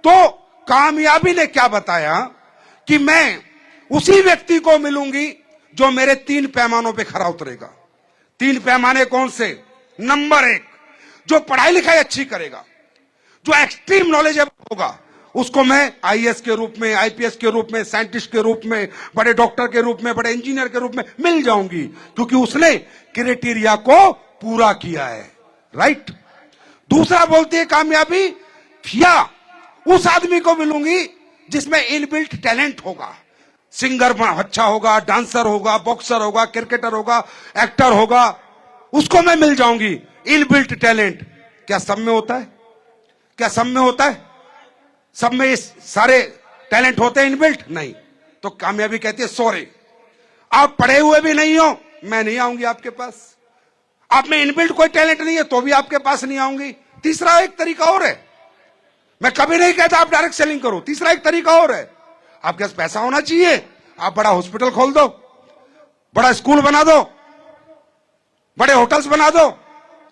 तो कामयाबी ने क्या बताया कि मैं उसी व्यक्ति को मिलूंगी जो मेरे 3 पैमानों पे खरा उतरेगा। 3 पैमाने कौन से? नंबर 1, जो पढ़ाई लिखाई अच्छी करेगा, जो एक्सट्रीम नॉलेजेबल होगा, उसको मैं आईएएस के रूप में, आईपीएस के रूप में, साइंटिस्ट के रूप में, बड़े डॉक्टर के रूप में, बड़े इंजीनियर के रूप में मिल जाऊंगी, क्योंकि उसने क्राइटेरिया को पूरा किया है। राइट। दूसरा बोलती है कामयाबी, या उस आदमी को मिलूंगी जिसमें इनबिल्ट टैलेंट होगा, सिंगर अच्छा होगा, डांसर होगा, बॉक्सर होगा, क्रिकेटर होगा, एक्टर होगा, उसको मैं मिल जाऊंगी। इनबिल्ट टैलेंट क्या सब में होता है? क्या सब में होता है? सब में इस सारे टैलेंट होते हैं इनबिल्ट? नहीं। तो कामयाबी कहती है सॉरी, आप पढ़े हुए भी नहीं हो, मैं नहीं आऊंगी आपके पास। आप में इनबिल्ट कोई टैलेंट नहीं है तो भी आपके पास नहीं आऊंगी। तीसरा एक तरीका और है, मैं कभी नहीं कहता आप डायरेक्ट सेलिंग करो। तीसरा एक तरीका और है, आपके पास पैसा होना चाहिए, आप बड़ा हॉस्पिटल खोल दो, बड़ा स्कूल बना दो, बड़े होटल्स बना दो।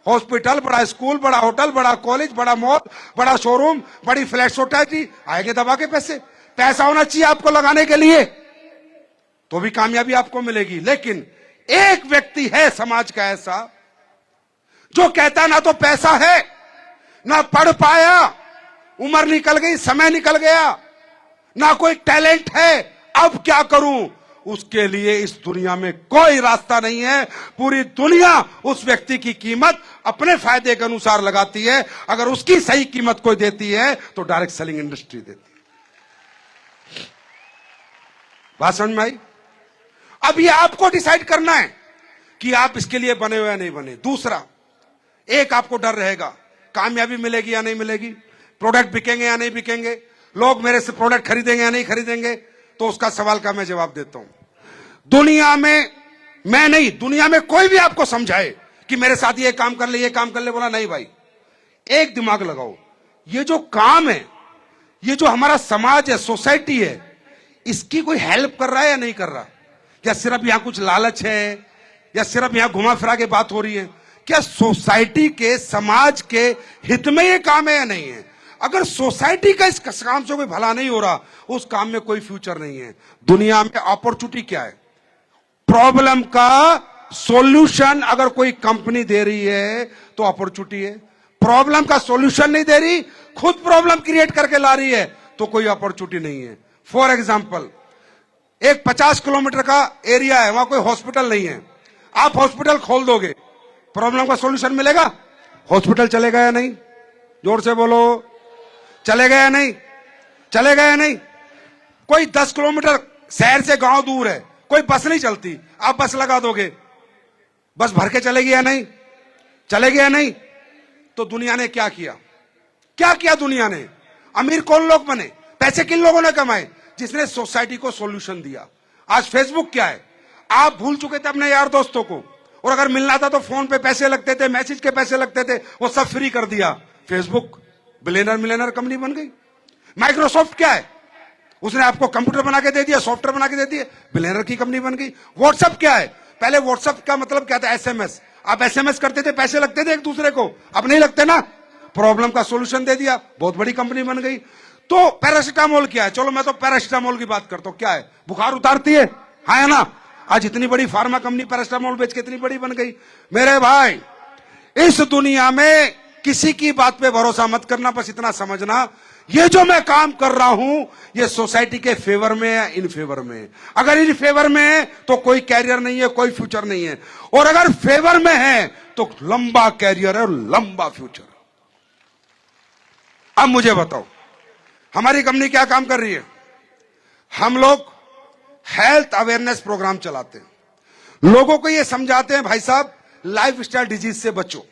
हॉस्पिटल, बड़ा स्कूल, बड़ा होटल, बड़ा कॉलेज, बड़ा मॉल, बड़ा शोरूम, बड़ी फ्लैट सोसाइटी, आएंगे दबा के पैसे। पैसा होना चाहिए आपको लगाने के लिए, तो भी कामयाबी आपको मिलेगी। लेकिन एक व्यक्ति है समाज का ऐसा जो कहता ना तो पैसा है, ना पढ़ पाया, उम्र निकल गई, समय निकल गया, ना कोई टैलेंट है, अब क्या करूं? उसके लिए इस दुनिया में कोई रास्ता नहीं है। पूरी दुनिया उस व्यक्ति की कीमत अपने फायदे के अनुसार लगाती है। अगर उसकी सही कीमत कोई देती है तो डायरेक्ट सेलिंग इंडस्ट्री देती है। बात समझ में आई? अब ये आपको डिसाइड करना है कि आप इसके लिए बने हो या नहीं बने। दूसरा, एक आपको डर रहेगा, कामयाबी मिलेगी या नहीं मिलेगी, प्रोडक्ट बिकेंगे या नहीं बिकेंगे, लोग मेरे से प्रोडक्ट खरीदेंगे या नहीं खरीदेंगे। तो उसका सवाल का मैं जवाब देता हूं। दुनिया में, मैं नहीं, दुनिया में कोई भी आपको समझाए कि मेरे साथ ये काम कर ले, ये काम कर ले, बोला नहीं भाई, एक दिमाग लगाओ, ये जो काम है, ये जो हमारा समाज है, सोसाइटी है, इसकी कोई हेल्प कर रहा है या नहीं कर रहा? क्या सिर्फ यहां कुछ लालच है, या सिर्फ यहां घुमा फिरा के बात हो रही है? क्या सोसाइटी के, समाज के हित में ये काम है या नहीं है? अगर सोसाइटी का इस काम से कोई भला नहीं हो रहा, उस काम में कोई फ्यूचर नहीं है। दुनिया में अपॉर्चुनिटी क्या है? प्रॉब्लम का सॉल्यूशन अगर कोई कंपनी दे रही है तो अपॉर्चुनिटी है। प्रॉब्लम का सॉल्यूशन नहीं दे रही, खुद प्रॉब्लम क्रिएट करके ला रही है, तो कोई अपॉर्चुनिटी नहीं है। फॉर एग्जाम्पल, एक 50 किलोमीटर का एरिया है, वहां कोई हॉस्पिटल नहीं है, आप हॉस्पिटल खोल दोगे, प्रॉब्लम का सॉल्यूशन मिलेगा? हॉस्पिटल चलेगा या नहीं? जोर से बोलो, चलेगा या नहीं? चलेगा या नहीं? कोई 10 किलोमीटर शहर से गांव दूर है, कोई बस नहीं चलती, आप बस लगा दोगे, बस भर के चलेगी या नहीं? चलेगी या नहीं? तो दुनिया ने क्या किया? क्या किया दुनिया ने? अमीर कौन लोग बने? पैसे किन लोगों ने कमाए? जिसने सोसाइटी को सॉल्यूशन दिया। आज फेसबुक क्या है? आप भूल चुके थे अपने यार दोस्तों को, और अगर मिलना था तो फोन पे पैसे लगते थे, मैसेज के पैसे लगते थे, वो सब फ्री कर दिया। फेसबुक बिलियनर मिलियनर कंपनी बन गई। माइक्रोसॉफ्ट क्या है? उसने आपको कंप्यूटर बना के दे दिया, सॉफ्टवेयर बना के दे दिया, बिलियनर की कंपनी बन गई। व्हाट्सएप क्या है? पहले व्हाट्सएप का मतलब क्या था? एसएमएस। आप एसएमएस करते थे, पैसे लगते थे एक दूसरे को, अब नहीं लगते ना। प्रॉब्लम का सॉल्यूशन दे दिया, बहुत बड़ी कंपनी बन गई। तो पैरासिटामोल क्या है? चलो मैं तो पैरासिटामोल की बात करता हूं। क्या है? बुखार उतारती है, हाँ है ना? आज इतनी बड़ी फार्मा कंपनी पैरासिटामोल बेच के इतनी बड़ी बन गई। मेरे भाई, इस दुनिया में किसी की बात पे भरोसा मत करना, बस इतना समझना, ये जो मैं काम कर रहा हूं, ये सोसाइटी के फेवर में है, इन फेवर में है। अगर इन फेवर में है तो कोई कैरियर नहीं है, कोई फ्यूचर नहीं है, और अगर फेवर में है तो लंबा कैरियर है और लंबा फ्यूचर। अब मुझे बताओ, हमारी कंपनी क्या काम कर रही है? हम लोग हेल्थ अवेयरनेस प्रोग्राम चलाते हैं, लोगों को ये समझाते हैं, भाई साहब लाइफस्टाइल डिजीज से बचो।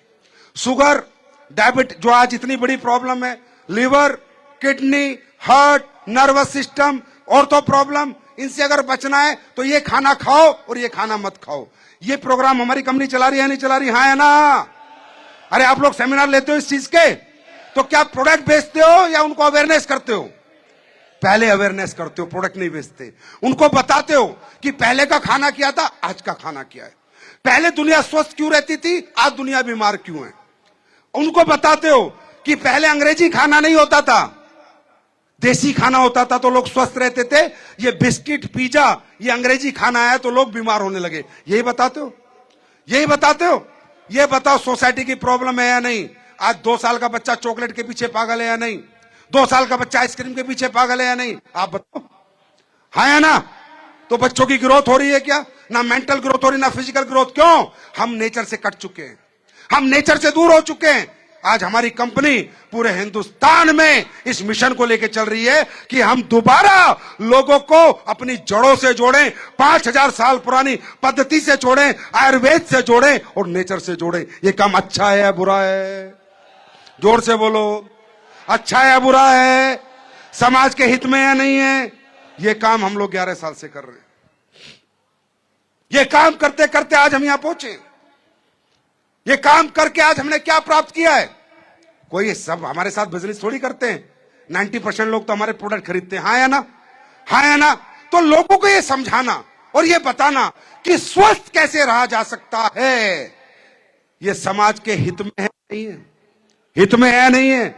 शुगर, डायबिटीज, जो आज इतनी बड़ी प्रॉब्लम है, liver, kidney, heart, nervous system, ortho problem, इनसे अगर बचना है तो ये खाना खाओ और ये खाना मत खाओ। ये प्रोग्राम हमारी कंपनी चला रही है नहीं चला रही? हाँ है ना? अरे आप लोग सेमिनार लेते हो इस चीज के, तो क्या प्रोडक्ट बेचते हो या उनको अवेयरनेस करते हो? पहले अवेयरनेस करते हो, प्रोडक्ट नहीं बेचते। उनको बताते हो कि पहले का खाना क्या था, आज का खाना क्या है। पहले दुनिया स्वस्थ क्यों रहती थी, आज दुनिया बीमार क्यों है। उनको बताते हो कि पहले अंग्रेजी खाना नहीं होता था, देसी खाना होता था तो लोग स्वस्थ रहते थे। ये बिस्किट पिज्जा ये अंग्रेजी खाना है तो लोग बीमार होने लगे। यही बताते हो, यही बताते हो। ये बताओ सोसाइटी की प्रॉब्लम है या नहीं? आज 2 साल का बच्चा चॉकलेट के पीछे पागल है या नहीं? 2 साल का बच्चा आइसक्रीम के पीछे पागल है या नहीं? आप बताओ, हाँ या ना? तो बच्चों की ग्रोथ हो रही है क्या? ना मेंटल ग्रोथ हो रही, ना फिजिकल ग्रोथ। क्यों? हम नेचर से कट चुके हैं, हम नेचर से दूर हो चुके हैं। आज हमारी कंपनी पूरे हिंदुस्तान में इस मिशन को लेकर चल रही है कि हम दोबारा लोगों को अपनी जड़ों से जोड़ें, 5000 साल पुरानी पद्धति से जोड़ें, आयुर्वेद से जोड़ें और नेचर से जोड़ें। ये काम अच्छा है या बुरा है? जोर से बोलो, अच्छा है या बुरा है? समाज के हित में या नहीं है? ये काम हम लोग 11 साल से कर रहे हैं। ये काम करते करते आज हम यहां पहुंचे। ये काम करके आज हमने क्या प्राप्त किया है? कोई सब हमारे साथ बिजनेस थोड़ी करते हैं। 90% लोग तो हमारे प्रोडक्ट खरीदते हैं, हाँ या ना? हाँ या ना? तो लोगों को ये समझाना और ये बताना कि स्वस्थ कैसे रहा जा सकता है, ये समाज के हित में है नहीं है? हित में है नहीं है?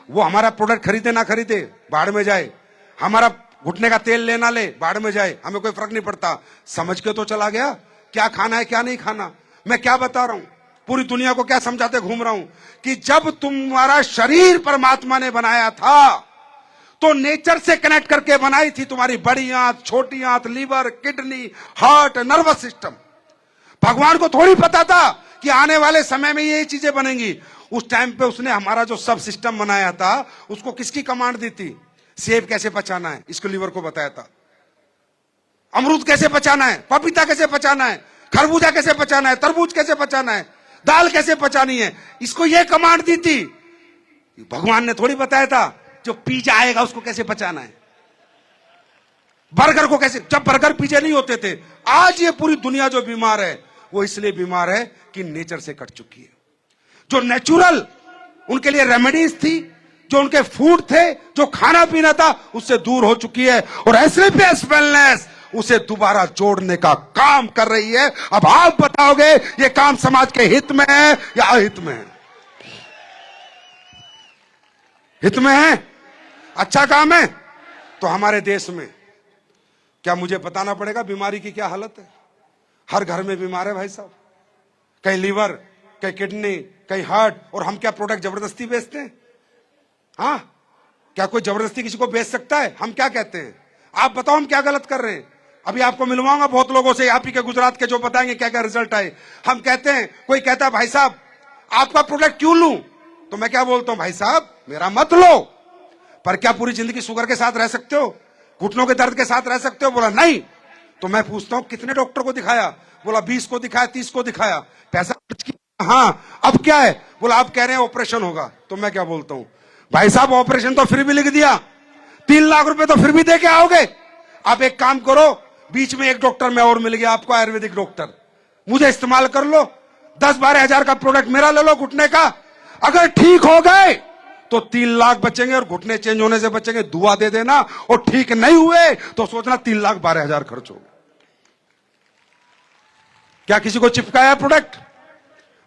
वो हमारा प्रोडक्ट खरीदे ना खरीदे, बाढ़ में जाए। हमारा घुटने का तेल लेना ले, बाढ़ में जाए, हमें कोई फर्क नहीं पड़ता। समझ के तो चला गया क्या खाना है क्या नहीं खाना। मैं क्या बता रहा हूं, पूरी दुनिया को क्या समझाते घूम रहा हूं कि जब तुम्हारा शरीर परमात्मा ने बनाया था तो नेचर से कनेक्ट करके बनाई थी। तुम्हारी बड़ी आंत, छोटी आंत, liver, kidney, heart, nervous system. भगवान को थोड़ी पता था कि आने वाले समय में ये चीजें बनेंगी। उस टाइम पे उसने हमारा जो सब सिस्टम बनाया था उसको किसकी कमांड दी थी? सेब कैसे पचाना है इसको लीवर को बताया था। अमरूद कैसे पचाना है, पपीता कैसे पचाना है, खरबूजा कैसे पचाना है, तरबूज कैसे पचाना है, दाल कैसे पचानी है, इसको यह कमांड दी थी। भगवान ने थोड़ी बताया था जो पिज्जा आएगा उसको कैसे पचाना है, बर्गर को कैसे। जब बर्गर पिज्जा नहीं होते थे। आज ये पूरी दुनिया जो बीमार है वो इसलिए बीमार है कि नेचर से कट चुकी है। जो नेचुरल उनके लिए रेमेडीज थी, जो उनके फूड थे, जो खाना पीना था, उससे दूर हो चुकी है और एसलीपीएस वेलनेस उसे दोबारा जोड़ने का काम कर रही है। अब आप बताओगे ये काम समाज के हित में है या अहित में है? हित में है, अच्छा काम है। तो हमारे देश में क्या मुझे बताना पड़ेगा बीमारी की क्या हालत है? हर घर में बीमार है भाई साहब, कहीं लीवर, कहीं किडनी, कहीं हार्ट। और हम क्या प्रोडक्ट जबरदस्ती बेचते हैं? हाँ, क्या कोई जबरदस्ती किसी को बेच सकता है? हम क्या कहते हैं, आप बताओ हम क्या गलत कर रहे हैं? अभी आपको मिलवाऊंगा बहुत लोगों से, आप ही के गुजरात के, जो बताएंगे क्या क्या रिजल्ट आए। हम कहते हैं, कोई कहता है भाई साहब आपका प्रोडक्ट क्यों लूं, तो मैं क्या बोलता हूं, भाई साहब मेरा मत लो। पर क्या पूरी जिंदगी शुगर के साथ रह सकते हो, घुटनों के दर्द के साथ रह सकते हो? बोला नहीं। तो मैं पूछता हूं कितने डॉक्टर को दिखाया? बोला 20 को दिखाया, 30 को दिखाया, पैसा खर्च किया। हाँ, अब क्या है? बोला आप कह रहे हैं ऑपरेशन होगा। तो मैं क्या बोलता हूं, भाई साहब ऑपरेशन तो फिर भी लिख दिया, 3 लाख रुपए तो फिर भी दे के आओगे। आप एक काम करो, बीच में एक डॉक्टर में और मिल गया आपको, आयुर्वेदिक डॉक्टर, मुझे इस्तेमाल कर लो, 10-12 हजार का प्रोडक्ट मेरा ले लो घुटने का। अगर ठीक हो गए तो 3 लाख बचेंगे और घुटने चेंज होने से बचेंगे। दुआ दे देना। और ठीक नहीं हुए तो सोचना 3,12,000 खर्च हो। क्या किसी को चिपकाया प्रोडक्ट?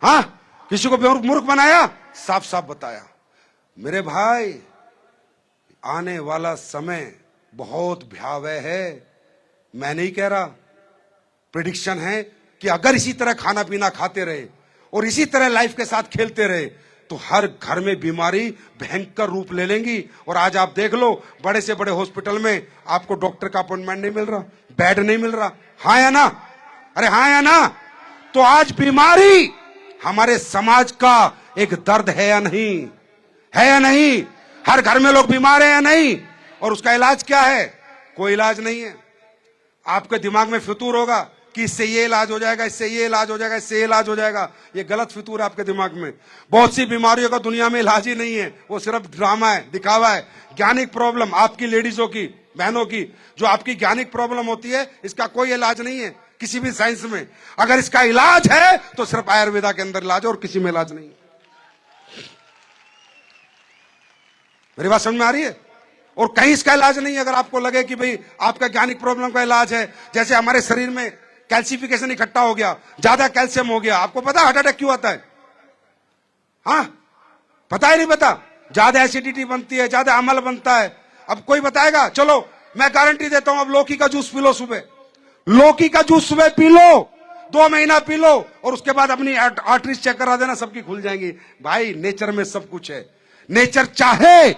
हाँ, किसी को मूर्ख बनाया? साफ साफ बताया। मेरे भाई आने वाला समय बहुत भयावह है। मैं नहीं कह रहा, प्रेडिक्शन है कि अगर इसी तरह खाना पीना खाते रहे और इसी तरह लाइफ के साथ खेलते रहे तो हर घर में बीमारी भयंकर रूप ले लेंगी। और आज आप देख लो, बड़े से बड़े हॉस्पिटल में आपको डॉक्टर का अपॉइंटमेंट नहीं मिल रहा, बेड नहीं मिल रहा। हाँ या ना? अरे हाँ या ना? तो आज बीमारी हमारे समाज का एक दर्द है या नहीं? है या नहीं? हर घर में लोग बीमार है या नहीं? और उसका इलाज क्या है? कोई इलाज नहीं है। आपके दिमाग में फितूर होगा कि इससे ये इलाज हो जाएगा, इससे ये इलाज हो जाएगा, इससे ये इलाज हो जाएगा। ये गलत फितूर है आपके दिमाग में। बहुत सी बीमारियों का दुनिया में इलाज ही नहीं है, वो सिर्फ ड्रामा है, दिखावा है। ज्ञानिक प्रॉब्लम आपकी लेडीजों की, बहनों की, जो आपकी ज्ञानिक प्रॉब्लम होती है, इसका कोई इलाज नहीं है किसी भी साइंस में। अगर इसका इलाज है तो सिर्फ आयुर्वेदा के अंदर इलाज है और किसी में इलाज नहीं। मेरी बात समझ में आ रही है? और कहीं इसका इलाज नहीं है। अगर आपको लगे कि भाई आपका ज्ञानिक प्रॉब्लम का इलाज है, जैसे हमारे शरीर में कैल्सिफिकेशन इकट्ठा हो गया, ज्यादा कैल्शियम हो गया, आपको पता हार्ट अटैक क्यों आता है? हाँ, पता ही नहीं पता। ज्यादा एसिडिटी बनती है, ज्यादा अम्ल बनता है। अब कोई बताएगा? चलो मैं गारंटी देता हूं, अब लौकी का जूस पी लो सुबह, लौकी का जूस सुबह पी लो, 2 महीना पी लो, और उसके बाद अपनी आर्टरीज चेक करा देना, सबकी खुल जाएंगी। भाई नेचर में सब कुछ है। नेचर चाहे,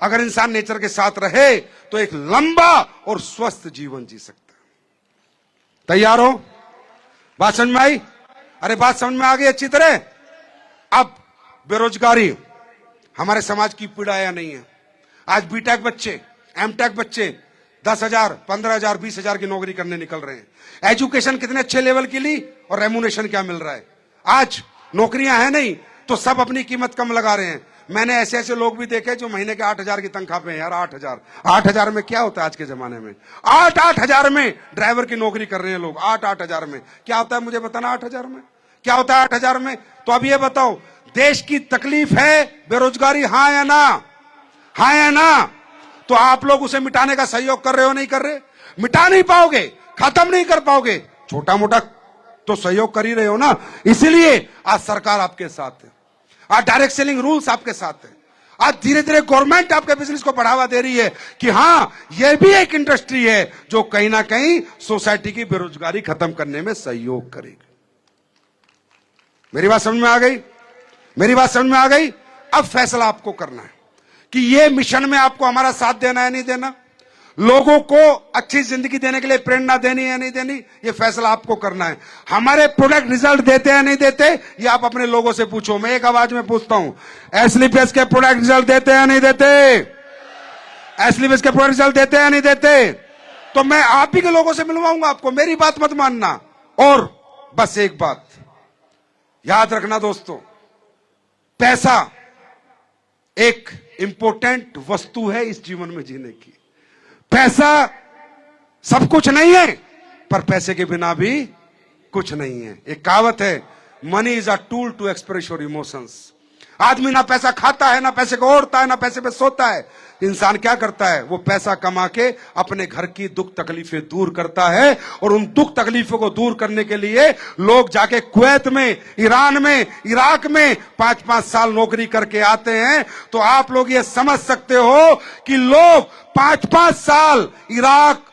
अगर इंसान नेचर के साथ रहे तो एक लंबा और स्वस्थ जीवन जी सकता है। तैयार हो? बात समझ में आई? अरे बात समझ में आ गई अच्छी तरह? अब बेरोजगारी हमारे समाज की पीड़ा है या नहीं है? आज बीटेक बच्चे, एमटेक बच्चे 10,000, 15,000, 20,000 की नौकरी करने निकल रहे हैं। एजुकेशन कितने अच्छे लेवल की ली और रेम्यूनेशन क्या मिल रहा है? आज नौकरियां हैं नहीं तो सब अपनी कीमत कम लगा रहे हैं। मैंने ऐसे ऐसे लोग भी देखे जो महीने के 8,000 की तनख्वाह पे हैं। यार 8,000 में क्या होता है आज के जमाने में? 8,000 में ड्राइवर की नौकरी कर रहे हैं लोग। 8,000 में क्या होता है मुझे बताना। 8,000 में क्या होता है? 8,000 में तो अब ये बताओ, देश की तकलीफ है बेरोजगारी, हाँ या ना? हाँ या ना? तो आप लोग उसे मिटाने का सहयोग कर रहे हो, नहीं कर रहे? मिटा नहीं पाओगे, खत्म नहीं कर पाओगे, छोटा मोटा तो सहयोग कर ही रहे हो ना। इसीलिए आज सरकार आपके साथ है, आज डायरेक्ट सेलिंग रूल्स आपके साथ है, आज धीरे धीरे गवर्नमेंट आपके बिजनेस को बढ़ावा दे रही है कि हाँ यह भी एक इंडस्ट्री है जो कहीं ना कहीं सोसाइटी की बेरोजगारी खत्म करने में सहयोग करेगी। मेरी बात समझ में आ गई? मेरी बात समझ में आ गई? अब फैसला आपको करना है कि ये मिशन में आपको हमारा साथ देना है नहीं देना, लोगों को अच्छी जिंदगी देने के लिए प्रेरणा देनी है नहीं देनी, ये फैसला आपको करना है। हमारे प्रोडक्ट रिजल्ट देते हैं नहीं देते, ये आप अपने लोगों से पूछो। मैं एक आवाज में पूछता हूं, एस्लीपियस के प्रोडक्ट रिजल्ट देते हैं नहीं देते? एस्लीपियस के प्रोडक्ट रिजल्ट देते हैं नहीं देते? तो मैं आप ही के लोगों से मिलवाऊंगा आपको, मेरी बात मत मानना। और बस एक बात याद रखना दोस्तों, पैसा एक इंपॉर्टेंट वस्तु है इस जीवन में जीने की। पैसा सब कुछ नहीं है, पर पैसे के बिना भी कुछ नहीं है। एक कहावत है, money is a tool to express your emotions. आदमी ना पैसा खाता है, ना पैसे को ओढ़ता है, ना पैसे पे सोता है। इंसान क्या करता है? वो पैसा कमा के अपने घर की दुख तकलीफें दूर करता है, और उन दुख तकलीफों को दूर करने के लिए लोग जाके कुवैत में, ईरान में, इराक में 5-5 साल नौकरी करके आते हैं। तो आप लोग ये समझ सकते हो कि लोग 5-5 साल इराक,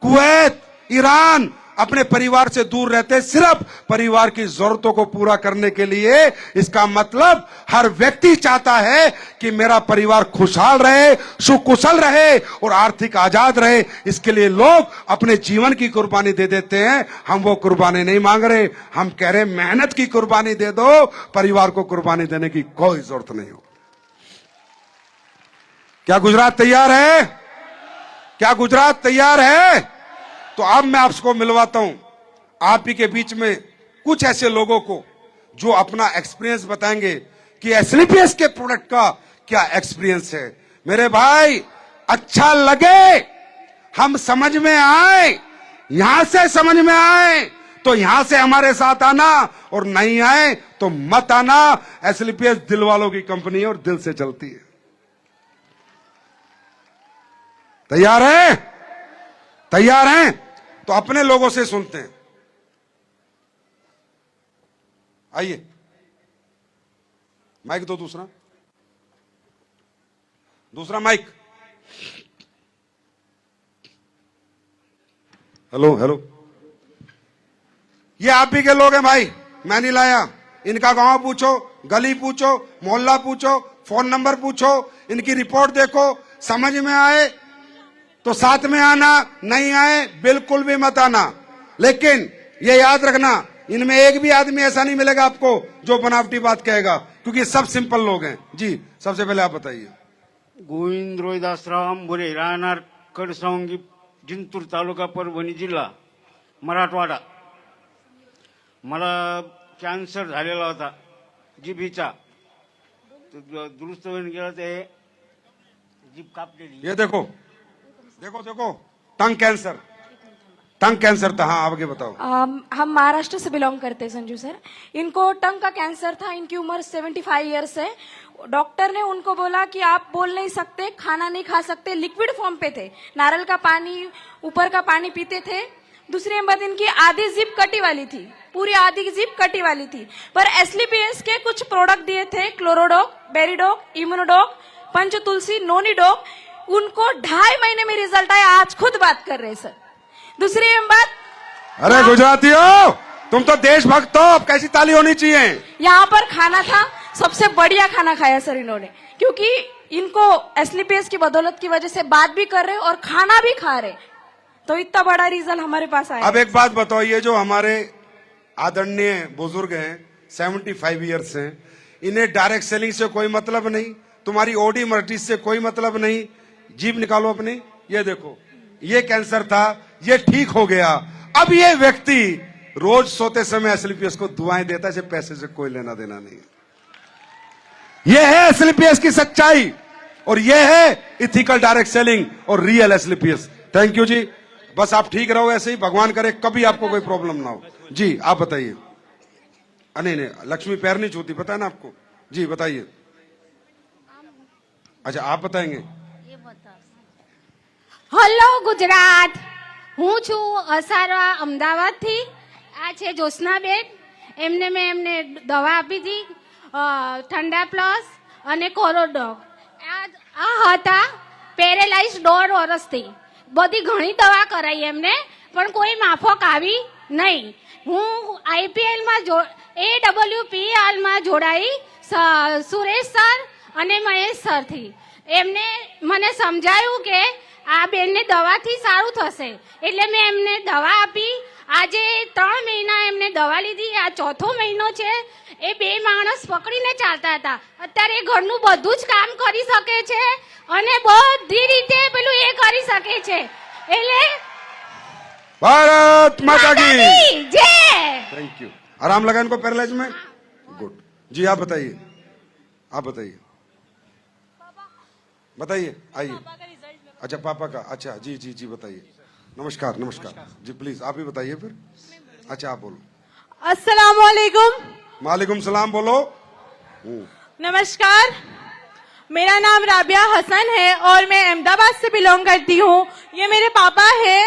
कुवैत, ईरान अपने परिवार से दूर रहते सिर्फ परिवार की जरूरतों को पूरा करने के लिए। इसका मतलब हर व्यक्ति चाहता है कि मेरा परिवार खुशहाल रहे, सुकुशल रहे और आर्थिक आजाद रहे। इसके लिए लोग अपने जीवन की कुर्बानी दे देते हैं। हम वो कुर्बानी नहीं मांग रहे, हम कह रहे मेहनत की कुर्बानी दे दो, परिवार को कुर्बानी देने की कोई जरूरत नहीं हो। क्या गुजरात तैयार है? क्या गुजरात तैयार है? तो अब मैं आपको मिलवाता हूं आप ही के बीच में कुछ ऐसे लोगों को जो अपना एक्सपीरियंस बताएंगे कि एस्लीपियस के प्रोडक्ट का क्या एक्सपीरियंस है। मेरे भाई, अच्छा लगे, हम समझ में आए, यहां से समझ में आए तो यहां से हमारे साथ आना, और नहीं आए तो मत आना। एस्लीपियस दिल वालों की कंपनी है और दिल से चलती है। तैयार है? तैयार हैं? तो अपने लोगों से सुनते हैं। आइए, माइक दो, दूसरा माइक। हेलो हेलो, ये आप ही के लोग हैं भाई, मैं नहीं लाया। इनका गांव पूछो, गली पूछो, मोहल्ला पूछो, फोन नंबर पूछो, इनकी रिपोर्ट देखो, समझ में आए तो साथ में आना, नहीं आए बिल्कुल भी मत आना। लेकिन ये याद रखना, इनमें एक भी आदमी ऐसा नहीं मिलेगा आपको जो बनावटी बात कहेगा, क्योंकि सब सिंपल लोग हैं। जी, सबसे पहले आप बताइए। गोविंद रोहिदासराव आंबोरे, राहणार कडसावंगी, जिंतूर तालुका, परभणी जिल्हा, मराठवाडा. मला कॅन्सर झालेला होता जिभीचा, दुरुस्त होऊन गेला, ते जीभ कापलेली. ये देखो, देखो देखो, टंग कैंसर था। हाँ आगे बताओ। हम महाराष्ट्र से बिलोंग करते हैं संजू सर। इनको टंग का कैंसर था। इनकी उम्र 75 इयर्स है। डॉक्टर ने उनको बोला कि आप बोल नहीं सकते, खाना नहीं खा सकते, लिक्विड फॉर्म पे थे, नारियल का पानी, ऊपर का पानी पीते थे। दूसरी बात, इनकी आधी जिप कटी वाली थी, पूरी आधी जिप कटी वाली थी। पर एसलीपीएस के कुछ प्रोडक्ट दिए थे, क्लोरोडॉग, बेरीडॉग, इम्यूनोडॉग, पंच तुलसी, नोनीडॉग। उनको 2.5 महीने में रिजल्ट आया। आज खुद बात कर रहे हैं सर। दूसरी बात, अरे गुजरातियों, तुम तो देशभक्त हो, अब कैसी ताली होनी चाहिए। यहाँ पर खाना था, सबसे बढ़िया खाना खाया सर इन्होंने, क्योंकि इनको एसलीपीएस की बदौलत की वजह से बात भी कर रहे और खाना भी खा रहे, तो इतना बड़ा रिजल्ट हमारे पास आया। अब एक बात बताओ, ये जो हमारे आदरणीय बुजुर्ग हैं, 75 ईयर्स हैं, इन्हें डायरेक्ट सेलिंग से कोई मतलब नहीं, तुम्हारी ओडी मर्टिस से कोई मतलब नहीं। जीभ निकालो अपनी, ये देखो, ये कैंसर था, ये ठीक हो गया। अब ये व्यक्ति रोज सोते समय एसलीपीएस को दुआएं देता है, इसे पैसे से कोई लेना देना नहीं है। ये है एसलीपीएस की सच्चाई, और ये है इथिकल डायरेक्ट सेलिंग और रियल एसलीपीएस। थैंक यू जी, बस आप ठीक रहो ऐसे ही, भगवान करे कभी आपको कोई प्रॉब्लम ना हो। जी आप बताइए। नहीं, लक्ष्मी पैर नहीं छूती, पता है ना आपको। जी बताइए। अच्छा आप बताएंगे। હલો ગુજરાત, હું છું અસારા અમદાવાદથી। આ છે જ્યોત્સનાબેન, મેં એમને દવા આપી હતી, ઠંડા પ્લસ અને કોરોડોગ। આ હતા પેરેલાઇઝ 1.5 વર્ષથી। બધી ઘણી દવા કરાઈ એમને, પણ કોઈ માફક આવી નહીં। હું આઈપીએલમાં AWPLમાં જોડાઈ સુરેશ સર અને મહેશ સરથી। એમને મને સમજાયું કે આ બેનને દવાથી સારું થશે, એટલે મેં એમને દવા આપી। આજે 3 મહિના એમને દવા લીધી, આ ચોથો મહિનો છે। એ 2 માણસ પકડીને ચાલતા હતા, અત્યારે ઘરનું બધું જ કામ કરી શકે છે અને બધી રીતે પેલું એ કરી શકે છે। એટલે भारत माता की જય। Thank you. आराम लगा इनको पैरालाइज में? गुड। जी आप बताइए, बताइए आइए। अच्छा पापा का, अच्छा जी जी जी बताइए। नमस्कार जी, प्लीज आप ही बताइए फिर। अच्छा आप बोलो। अस्सलाम वालेकुम। मालेकुम सलाम, बोलो। नमस्कार, मेरा नाम राबिया हसन है और मैं अहमदाबाद से बिलोंग करती हूँ। ये मेरे पापा है।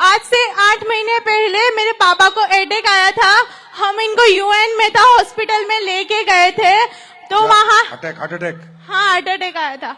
आज से 8 महीने पहले मेरे पापा को अटैक आया था। हम इनको यूएन मेहता हॉस्पिटल में लेके गए थे, तो वहाँ हार्ट अटैक हाँ हार्ट अटैक आया था।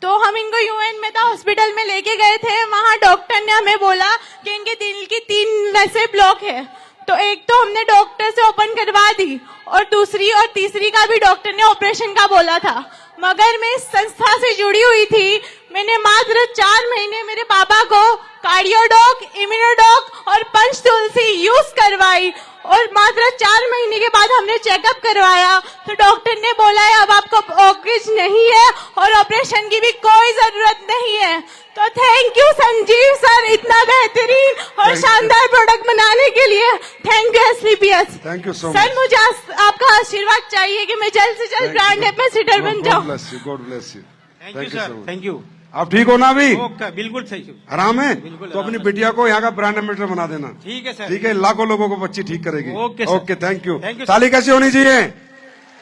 तो हम इनको यूएन मेहता हॉस्पिटल में लेके गए थे। वहाँ डॉक्टर ने हमें बोला कि इनके दिल की 3 नसें ब्लॉक है। तो एक तो हमने डॉक्टर से ओपन करवा दी, और दूसरी और तीसरी का भी डॉक्टर ने ऑपरेशन का बोला था। मगर मैं इस संस्था से जुड़ी हुई थी। मैंने मात्र 4 महीने मेरे पापा को कार्डियोडॉग, इम्यूनोडॉग और पंच तुलसी यूज करवाई, और मात्र 4 महीने के बाद हमने चेकअप करवाया तो डॉक्टर ने बोला है अब आपको ऑक्सीज नहीं है और ऑपरेशन की भी कोई जरूरत नहीं है। तो थैंक यू संजीव सर, इतना बेहतरीन और शानदार प्रोडक्ट बनाने के लिए। थैंक यू एसलीपीएस। Thank you so sir, much. मुझे आपका आशीर्वाद चाहिए कि मैं जल्द से जल्द ब्रांड एम्बेसडर बन जाऊँ। God bless you. Thank you sir, thank you. आप ठीक हो ना अभी? ઓકે, बिल्कुल थैंक यू। आराम है? बिल्कुल तो अपनी आराम। बिटिया को यहाँ का ब्रांड एम्बेसडर बना देना। ठीक है सर। ठीक है, लाखों लोगों को बच्ची ठीक करेगी। Okay sir. Okay, thank you. Thank you sir. ताली कैसी होनी चाहिए?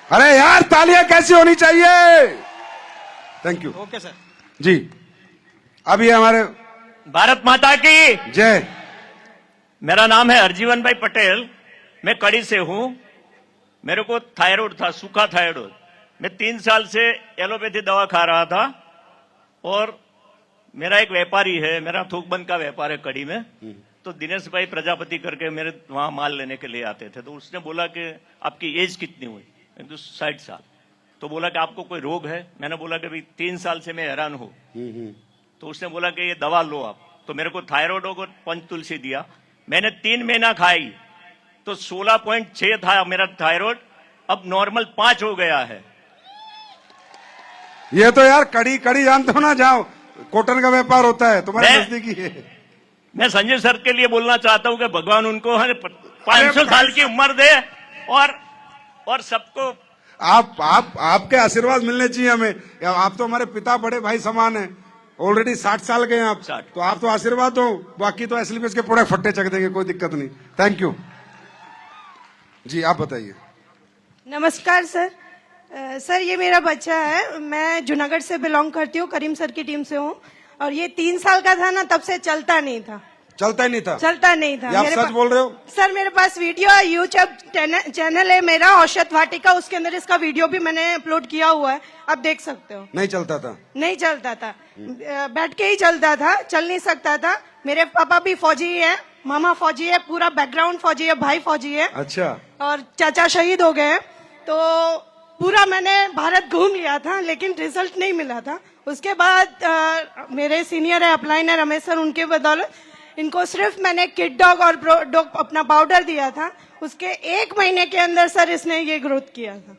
अरे यार तालियां कैसी होनी चाहिए? Thank you. Okay sir. जी अभी हमारे भारत माता की जय। मेरा नाम है हरजीवन भाई पटेल, मैं कड़ी से हूं। मेरे को थायराइड था, सूखा थायराइड। मैं 3 साल से एलोपैथी दवा खा रहा था, और मेरा एक व्यापारी है, मेरा थोकबंद का व्यापार है कड़ी में। तो दिनेश भाई प्रजापति करके मेरे वहां माल लेने के लिए आते थे। तो उसने बोला कि आपकी एज कितनी हुई? मैं तो 60 साल। तो बोला कि आपको कोई रोग है? मैंने बोला कि भाई 3 साल से मैं हैरान हूं। तो उसने बोला कि ये दवा लो आप। तो मेरे को थायराइड और पंच तुलसी दिया। मैंने 3 महीना खाई तो 16.6 था मेरा थायराइड, अब नॉर्मल 5 हो गया है। ये तो यार कड़ी जानते हो ना, जाओ कॉटन का व्यापार होता है, तुम्हारे नजदीकी है। मैं संजय सर के लिए बोलना चाहता हूं कि भगवान उनको 500 साल की उम्र दे, और सबको आपके आशीर्वाद मिलने चाहिए हमें। आप तो हमारे पिता, बड़े भाई समान हैं, ऑलरेडी 60 साल के हैं आप, 60। तो आप तो आशीर्वाद हो, बाकी तो एसलीपीएस के प्रोडक्ट फट्टे चक देंगे, कोई दिक्कत नहीं। थैंक यू जी, आप बताइए। नमस्कार सर। सर ये मेरा बच्चा है, मैं जूनागढ़ से बिलोंग करती हूँ, करीम सर की टीम से हूँ, और ये 3 साल का था ना, तब से चलता नहीं था। चलता ही नहीं था? चलता नहीं था। ये आप सच बोल रहे हो? सर मेरे पास वीडियो है, यूट्यूब चैनल है मेरा औषध वाटिका, उसके अंदर इसका वीडियो भी मैंने अपलोड किया हुआ है, आप देख सकते हो। नहीं चलता था? नहीं चलता था, बैठ के ही चलता था, चल नहीं सकता था। मेरे पापा भी फौजी है, मामा फौजी है, पूरा बैकग्राउंड फौजी है, भाई फौजी है, अच्छा। और चाचा शहीद हो गए हैं। तो पूरा मैंने भारत घूम लिया था, लेकिन रिजल्ट नहीं मिला था। उसके बाद मेरे सीनियर है अपलाइन है रमेश सर, उनके बदौलत इनको सिर्फ मैंने किड डॉग और डॉग अपना पाउडर दिया था, उसके 1 महीने के अंदर सर इसने ये ग्रोथ किया था।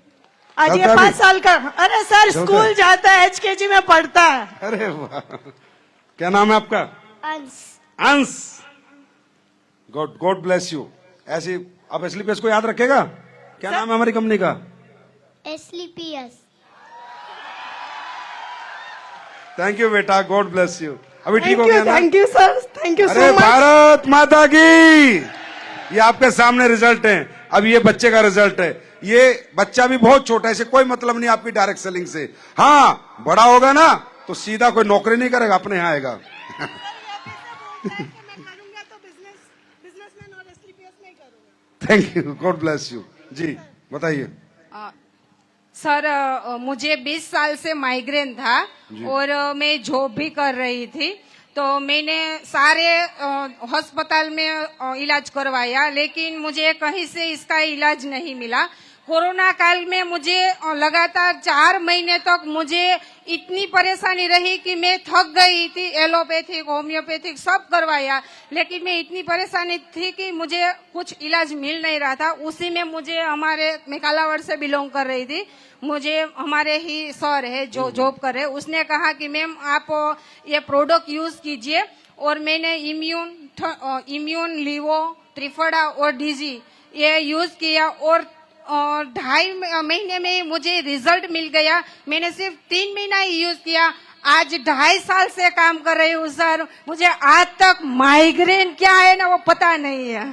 आज ये चलता 5 भी? साल का। अरे सर चलता स्कूल है? जाता है, HKG में पढ़ता है। अरे वाह, क्या नाम है आपका? अंश। God God bless you. ऐसी आप एसलीपीएस को याद रखेगा? क्या नाम है हमारी कंपनी का? एसलीपीएस। थैंक यू बेटा, गॉड ब्लेस यू। अभी ठीक हो गया ना? Thank you sir, thank you अरे सो मच। भारत माता की, ये आपके सामने रिजल्ट है। अब ये बच्चे का रिजल्ट है। ये बच्चा भी बहुत छोटा है, इसे कोई मतलब नहीं आपकी डायरेक्ट सेलिंग से। हाँ, बड़ा होगा ना तो सीधा कोई नौकरी नहीं करेगा, अपने यहाँ आएगा। Thank you, God bless you. जी बताइए। सर मुझे 20 साल से माइग्रेन था और मैं जॉब भी कर रही थी, तो मैंने सारे अस्पताल में इलाज करवाया, लेकिन मुझे कहीं से इसका इलाज नहीं मिला। कोरोना काल में मुझे लगातार 4 महीने तक मुझे इतनी परेशानी रही कि मैं थक गई थी। एलोपैथिक होम्योपैथिक सब करवाया, लेकिन मैं इतनी परेशानी थी कि मुझे कुछ इलाज मिल नहीं रहा था। उसी में मुझे मैं कालावड़ से बिलोंग कर रही थी, मुझे हमारे ही सर है जो जॉब कर रहे, उसने कहा कि मैम आप ये प्रोडक्ट यूज कीजिए, और मैंने इम्यून लिवो त्रिफड़ा और डीजी ये यूज किया, और 2.5 महीने में मुझे रिजल्ट मिल गया। मैंने सिर्फ 3 महीना ही यूज किया, आज 2.5 साल से काम कर रही हूँ सर। मुझे आज तक माइग्रेन क्या है ना वो पता नहीं है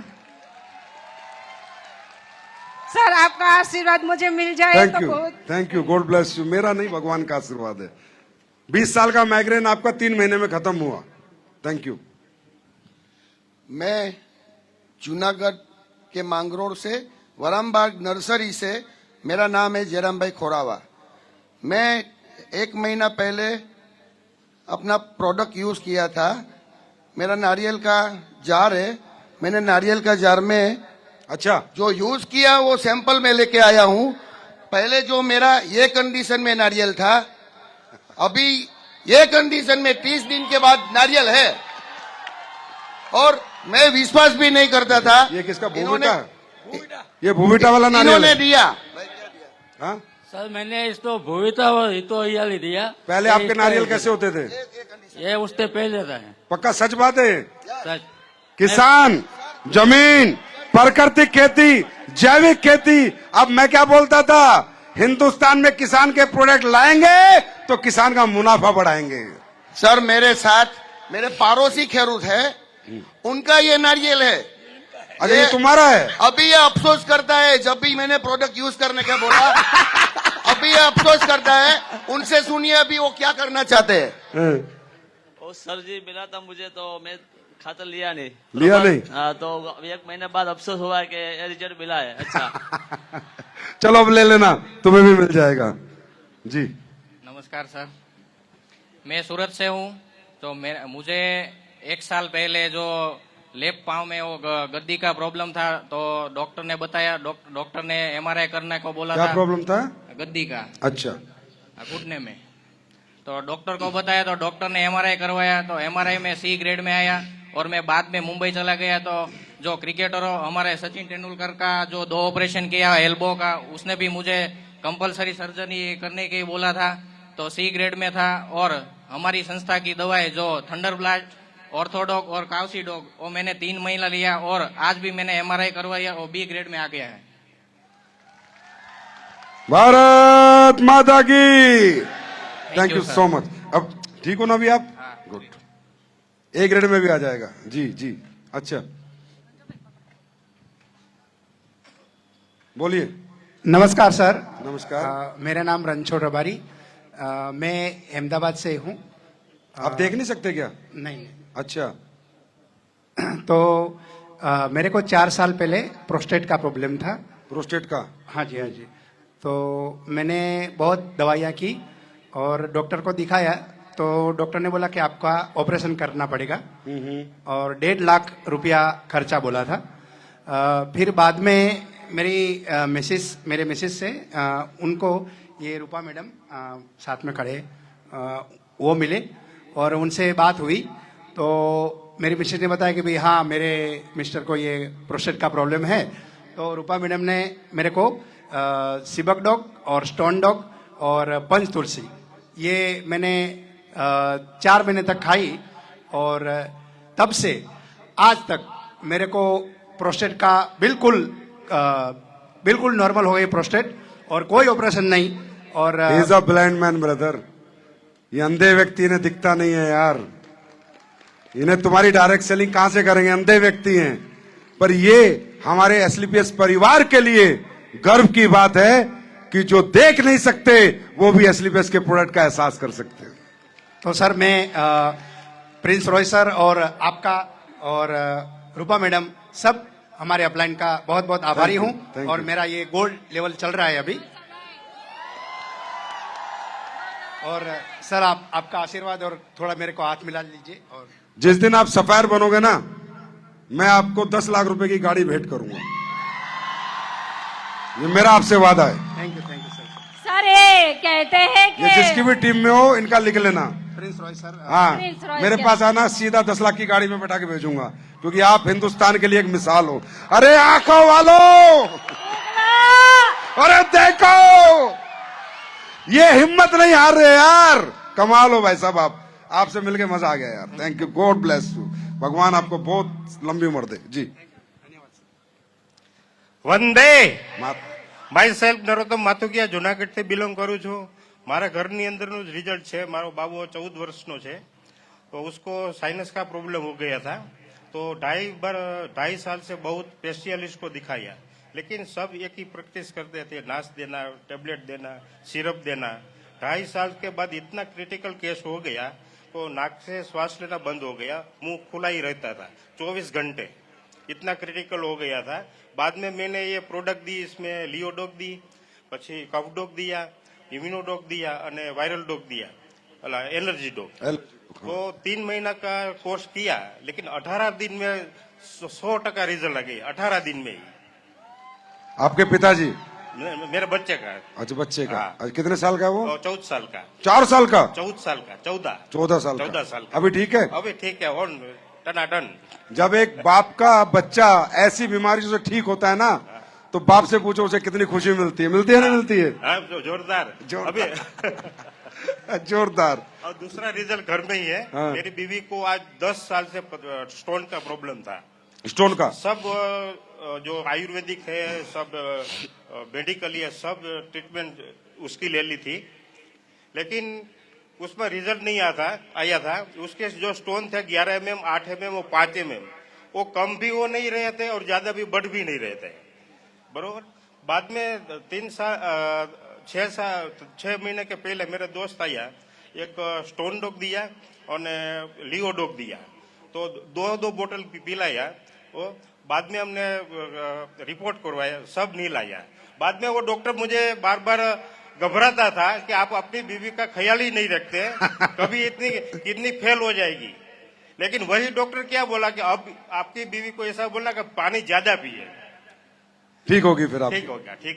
सर। आपका आशीर्वाद मुझे मिल जाए थैंक तो यू, बहुत। Thank you, God bless you. मेरा नहीं, भगवान का आशीर्वाद है। 20 साल का माइग्रेन आपका 3 महीने में खत्म हुआ। Thank you. मैं जूनागढ़ के मांगरोळ से वरामबाग नर्सरी से, मेरा नाम है जयराम भाई खोरावा। मैं 1 महीना पहले अपना प्रोडक्ट यूज किया था। मेरा नारियल का जार है, मैंने नारियल का जार में अच्छा जो यूज किया वो सैंपल में लेके आया हूँ। पहले जो मेरा ये कंडीशन में नारियल था, अभी ये कंडीशन में 30 दिन के बाद नारियल है, और मैं विश्वास भी नहीं करता था। ये किसका? भूमिटा? ये भूमिटा वाला नारियल इन्होंने है? दिया। हाँ? सर मैंने इसको भूविता हितो ही दिया। पहले आपके नारियल कैसे होते थे? ये उससे पहले था। पक्का सच बात है? सच। किसान, जमीन, प्राकृतिक खेती, जैविक खेती। अब मैं क्या बोलता था, हिंदुस्तान में किसान के प्रोडक्ट लाएंगे तो किसान का मुनाफा बढ़ाएंगे। सर मेरे साथ मेरे पड़ोसी खेरूत है, उनका ये नारियल है। अरे ये तुम्हारा है? अभी ये अफसोस करता है, जब भी मैंने प्रोडक्ट यूज करने का बोला अभी ये अफसोस करता है। उनसे सुनिए अभी वो क्या करना चाहते हैं। ओ सर जी मिला था मुझे, तो मैं खातर लिया नहीं। लिया नहीं? हाँ, तो 1 महीने बाद अफसोस हुआ कि ये रिजल्ट मिला है। अच्छा चलो अब ले लेना, तुम्हें भी मिल जाएगा। जी नमस्कार सर, मैं सूरत से हूँ। तो मुझे 1 साल पहले जो लेफ्ट पाँव में वो गद्दी का प्रॉब्लम था, तो डॉक्टर ने बताया, डॉक्टर ने MRI करने को बोला था। क्या प्रॉब्लम था? गद्दी का। अच्छा। घुटने में। तो डॉक्टर को बताया, तो डॉक्टर ने MRI करवाया, तो MRI में C ग्रेड में आया, और मैं बाद में मुंबई चला गया। तो जो क्रिकेटरों हमारे सचिन तेंदुलकर का जो 2 ऑपरेशन किया एल्बो का, उसने भी मुझे कंपलसरी सर्जरी करने के बोला था, तो C ग्रेड में था। और हमारी संस्था की दवाएं जो थंडरब्लास्ट, ऑर्थोडॉक और काउसीडॉक, वो मैंने 3 महीना लिया, और आज भी मैंने MRI करवाया, वो B ग्रेड में आ गया है। भारत माता की। Thank you so much. अब ठीक हो ना अभी आप? गुड, ए ग्रेड में भी आ जाएगा। जी जी, अच्छा बोलिए। नमस्कार सर। नमस्कार। मेरा नाम रणछोड़ रबारी, मैं अहमदाबाद से हूँ। आप देख नहीं सकते क्या? नहीं। अच्छा, तो मेरे को 4 साल पहले प्रोस्टेट का प्रॉब्लम था। प्रोस्टेट का? हाँ जी, हाँ जी। तो मैंने बहुत दवाइयाँ की और डॉक्टर को दिखाया, तो डॉक्टर ने बोला कि आपका ऑपरेशन करना पड़ेगा और 1.5 लाख रुपया खर्चा बोला था। फिर बाद में मेरे मिसेस से उनको ये रूपा मैडम साथ में खड़े वो मिले और उनसे बात हुई, तो मेरी मिसेस ने बताया कि भाई हाँ, मेरे मिस्टर को ये प्रोस्टेट का प्रॉब्लम है। तो रूपा मैडम ने मेरे को सिबक डॉग और स्टोन डॉग और पंच तुलसी ये मैंने 4 महीने तक खाई और तब से आज तक मेरे को प्रोस्टेट का बिल्कुल नॉर्मल हो गई प्रोस्टेट और कोई ऑपरेशन नहीं। और he is a blind man brother, ये अंधे व्यक्ति इन्हें दिखता नहीं है यार, इन्हें तुम्हारी डायरेक्ट सेलिंग कहां से करेंगे, अंधे व्यक्ति हैं। पर ये हमारे एसलीपीएस परिवार के लिए गर्व की बात है कि जो देख नहीं सकते वो भी एसलीपीएस के प्रोडक्ट का एहसास कर सकते हैं। तो सर मैं प्रिंस रॉय सर और आपका और रूपा मैडम सब हमारे अपलाइन का बहुत बहुत आभारी हूं। और मेरा ये गोल्ड लेवल चल रहा है अभी। और सर आपका आशीर्वाद और थोड़ा मेरे को हाथ मिला लीजिए। और जिस दिन आप सफायर बनोगे ना, मैं आपको 10 लाख रुपए की गाड़ी भेंट करूंगा, ये मेरा आपसे वादा है। Thank you sir. सर ये कहते हैं कि ये जिसकी भी टीम में हो इनका लिख लेना, प्रिंस रॉय सर। हाँ, प्रिंस रॉय मेरे पास आना, सीधा 10 लाख की गाड़ी में बैठा के भेजूंगा, क्योंकि आप हिंदुस्तान के लिए एक मिसाल हो। अरे आंखों वालों, अरे देखो, ये हिम्मत नहीं हार रहे यार, कमाल हो भाई साहब। आपसे मिलके मजा आ गया यार, thank you, God bless you, भगवान आपको बहुत लंबी उम्र दे। जी વંદે मात માય સેલ્ફ નરોત્તમ માથુકિયા જુનાગઢ થી બિલોંગ કરું છું। મારા ઘરની અંદરનું જ રિઝલ્ટ છે। મારો બાબુ 14 વર્ષનો છે, तो उसको साइनस का प्रॉब्लम हो गया था। तो 2.5 साल से बहुत स्पेशलिस्ट को दिखाया, लेकिन सब एक ही प्रैक्टिस करते थे, नाश देना, टेबलेट देना, सिरप देना। 2.5 साल के बाद इतना क्रिटिकल केस हो गया, तो नाक से श्वास लेना बंद हो गया, मुंह खुला ही रहता था 24 घंटे, इतना क्रिटिकल हो गया था। बाद में मैंने ये प्रोडक्ट दी, इसमें लियोडॉग दी, પછી कफ डॉग दिया, इम्यूनोडॉग दिया और वायरल डॉग दिया, एलर्जी डॉग। तो 3 महीना का कोर्स किया, लेकिन 18 दिन में 100% रिजल्ट आ गई, 18 दिन में ही। आपके पिताजी? मेरे बच्चे का। अच्छा, बच्चे का। अच्छा, कितने साल का है वो? 14 साल का। 4 साल का? 14 साल का। 14 साल का। अभी ठीक है? अभी ठीक है, और टनाटन। जब एक बाप का बच्चा ऐसी बीमारी से ठीक होता है ना, तो बाप से पूछो उसे कितनी खुशी मिलती है। मिलती है नहीं मिलती है? हाँ, जोरदार। जोरदार। और दूसरा रिजल्ट घर में ही है। हाँ। मेरी बीवी को आज 10 साल से स्टोन का प्रॉब्लम था। स्टोन का? सब जो आयुर्वेदिक है, सब मेडिकली है, सब ट्रीटमेंट उसकी ले ली थी, लेकिन उसमें रिजल्ट नहीं आया था। उसके जो स्टोन थे 11 mm, 8 mm और 5 mm, वो कम भी वो नहीं रहे थे और ज्यादा भी बढ़ भी नहीं रहे थे, बरोबर। बाद में 6 महीने के पहले मेरे दोस्त आया, एक स्टोन डॉग दिया और लियो डॉग दिया, तो 2 बोतल पिलाया। वो बाद में हमने रिपोर्ट करवाया, सब नील आया। बाद में वो डॉक्टर मुझे बार बार घबराता था कि आप अपनी बीवी का ख्याल ही नहीं रखते, कभी इतनी किडनी फेल हो जाएगी। लेकिन वही डॉक्टर क्या बोला कि अब आपकी बीवी को ऐसा बोला कि पानी ज्यादा पिए, ठीक होगी। फिर आप ठीक हो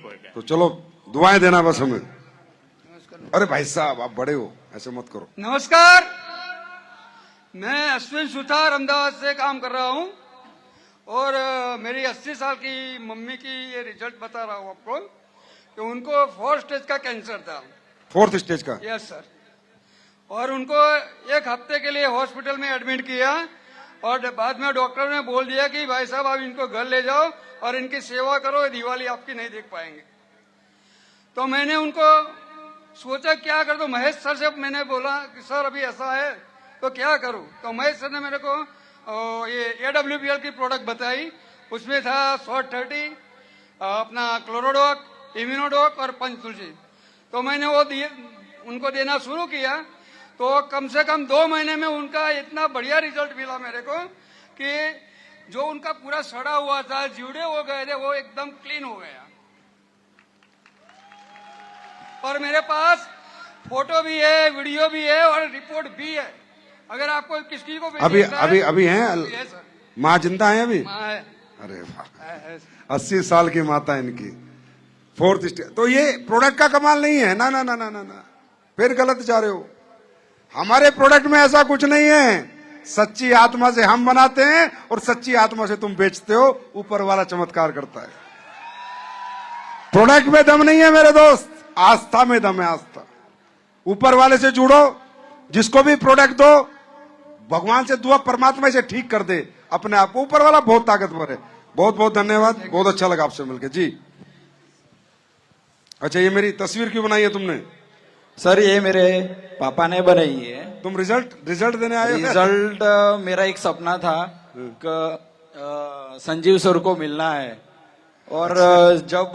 गया। तो चलो दुआएं देना बस हमें। अरे भाई साहब, आप बड़े हो, ऐसे मत करो। नमस्कार, मैं अश्विन सुथार अहमदाबाद से काम कर रहा हूं और मेरी 80 साल की मम्मी की ये रिजल्ट बता रहा हूं आपको कि उनको 4th स्टेज का कैंसर था। 4th स्टेज का? Yes sir. और उनको 1 हफ्ते के लिए हॉस्पिटल में एडमिट किया और बाद में डॉक्टर ने बोल दिया कि भाई साहब आप इनको घर ले जाओ और इनकी सेवा करो, दिवाली आपकी नहीं देख पाएंगे। तो मैंने उनको सोचा क्या कर दो। महेश सर से मैंने बोला कि सर अभी ऐसा है तो क्या करूं? तो महेश सर ने मेरे को ये AWPL की प्रोडक्ट बताई। उसमें था शॉर्ट 30, अपना क्लोरोडोक, इम्यूनोडोक और पंचतुलसी। तो मैंने वो दिए, उनको देना शुरू किया। तो कम से कम 2 महीने में उनका इतना बढ़िया रिजल्ट मिला मेरे को कि जो उनका पूरा सड़ा हुआ था, जीवड़े हो गए थे, वो एकदम क्लीन हो गया। और मेरे पास फोटो भी है, वीडियो भी है और रिपोर्ट भी है। अगर आपको किसी को अभी हैं सर। माँ जिंदा है अभी? हाँ है। अरे वाह, 80 साल की माता इनकी, 4th स्टेज। तो ये प्रोडक्ट का कमाल नहीं है ना, ना ना ना ना ना, फिर गलत जा रहे हो। हमारे प्रोडक्ट में ऐसा कुछ नहीं है। सच्ची आत्मा से हम बनाते हैं और सच्ची आत्मा से तुम बेचते हो। ऊपर वाला चमत्कार करता है। प्रोडक्ट में दम नहीं है मेरे दोस्त, आस्था में दम है, आस्था। ऊपर वाले से जुड़ो, जिसको भी प्रोडक्ट दो, भगवान से दुआ, परमात्मा इसे ठीक कर दे अपने आप को। ऊपर वाला बहुत ताकतवर है। बहुत बहुत धन्यवाद, बहुत अच्छा लगा आपसे मिलकर जी। अच्छा, ये मेरी तस्वीर क्यों बनाई है तुमने? सर ये मेरे पापा ने बनाई है। तुम रिजल्ट देने आए हो? रिजल्ट मेरा एक सपना था कि संजीव सर को मिलना है। और जब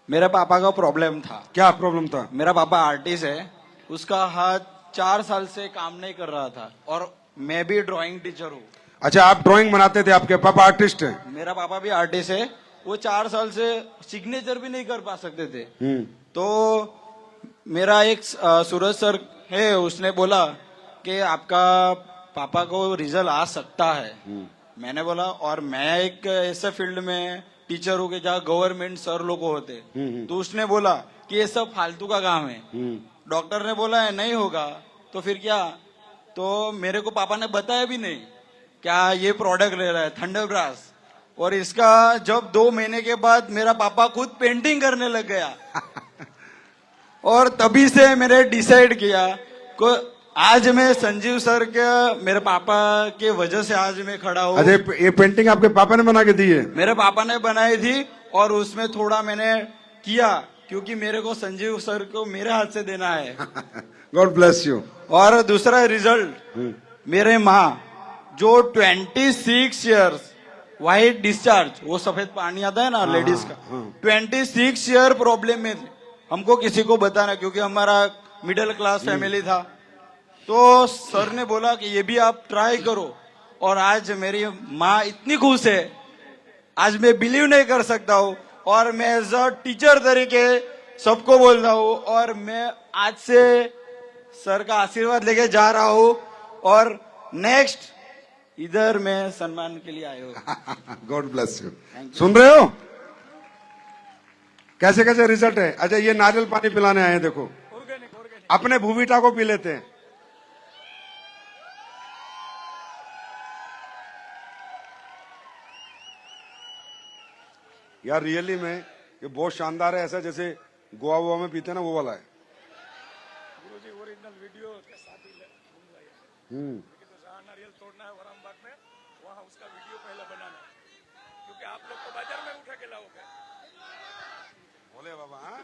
मेरे पापा का प्रॉब्लम था। क्या प्रॉब्लम था? मेरा पापा आर्टिस्ट है, उसका हाथ 4 साल से काम नहीं कर रहा था और मैं भी ड्राइंग टीचर हूँ। अच्छा, आप ड्राइंग बनाते थे, आपके पापा आर्टिस्ट हैं? मेरा पापा भी आर्टिस्ट है। वो 4 साल से सिग्नेचर भी नहीं कर पा सकते थे। तो मेरा एक सूरज सर है, उसने बोला कि आपका पापा को रिजल्ट आ सकता है। मैंने बोला, और मैं एक ऐसे फील्ड में टीचर हूँ कि जहाँ गवर्नमेंट सर लोग होते। तो उसने बोला कि ये सब फालतू का काम है। डॉक्टर ने बोला है नहीं होगा, तो फिर क्या? तो मेरे को पापा ने बताया भी नहीं क्या ये प्रोडक्ट ले रहा है थंडरब्रास। और इसका जब 2 महीने के बाद मेरा पापा खुद पेंटिंग करने लग गया। और तभी से मैंने डिसाइड किया कि आज मैं संजीव सर के, मेरे पापा के वजह से आज मैं खड़ा हूँ। अरे ये पेंटिंग आपके पापा ने बना के दी है? मेरे पापा ने बनाई थी और उसमें थोड़ा मैंने किया क्योंकि मेरे को संजीव सर को मेरे हाथ से देना है। God bless you. और दूसरा रिजल्ट, मेरे माँ जो 26 इयर्स व्हाइट डिस्चार्ज, वो सफेद पानी आता है ना लेडीज का, 26 ईयर प्रॉब्लम में थे। हमको किसी को बताना, क्योंकि हमारा मिडिल क्लास फैमिली था। तो सर ने बोला कि ये भी आप ट्राई करो। और आज मेरी माँ इतनी खुश है, आज मैं बिलीव नहीं कर सकता हूँ। और मैं एज अ टीचर तरीके सबको बोल रहा हूँ, और मैं आज से सर का आशीर्वाद लेके जा रहा हूँ। और नेक्स्ट इधर मैं सम्मान के लिए आया हूँ। God bless you. सुन रहे हो कैसे कैसे रिजल्ट है? अच्छा, ये नारियल पानी पिलाने आए हैं, देखो अपने भूविटा को पी लेते हैं। यार रियली में ये बहुत शानदार है, ऐसा जैसे गोवा वोवा में पीते हैं ना, वो वाला है। ओरिजिनल वीडियो के साथ ही नारियल तोड़ना है वरामबाग में, वहां उसका वीडियो पहले बनाना है, क्योंकि आप लोग को बाजार में उठा के लाओगे। बोले बाबा, हाँ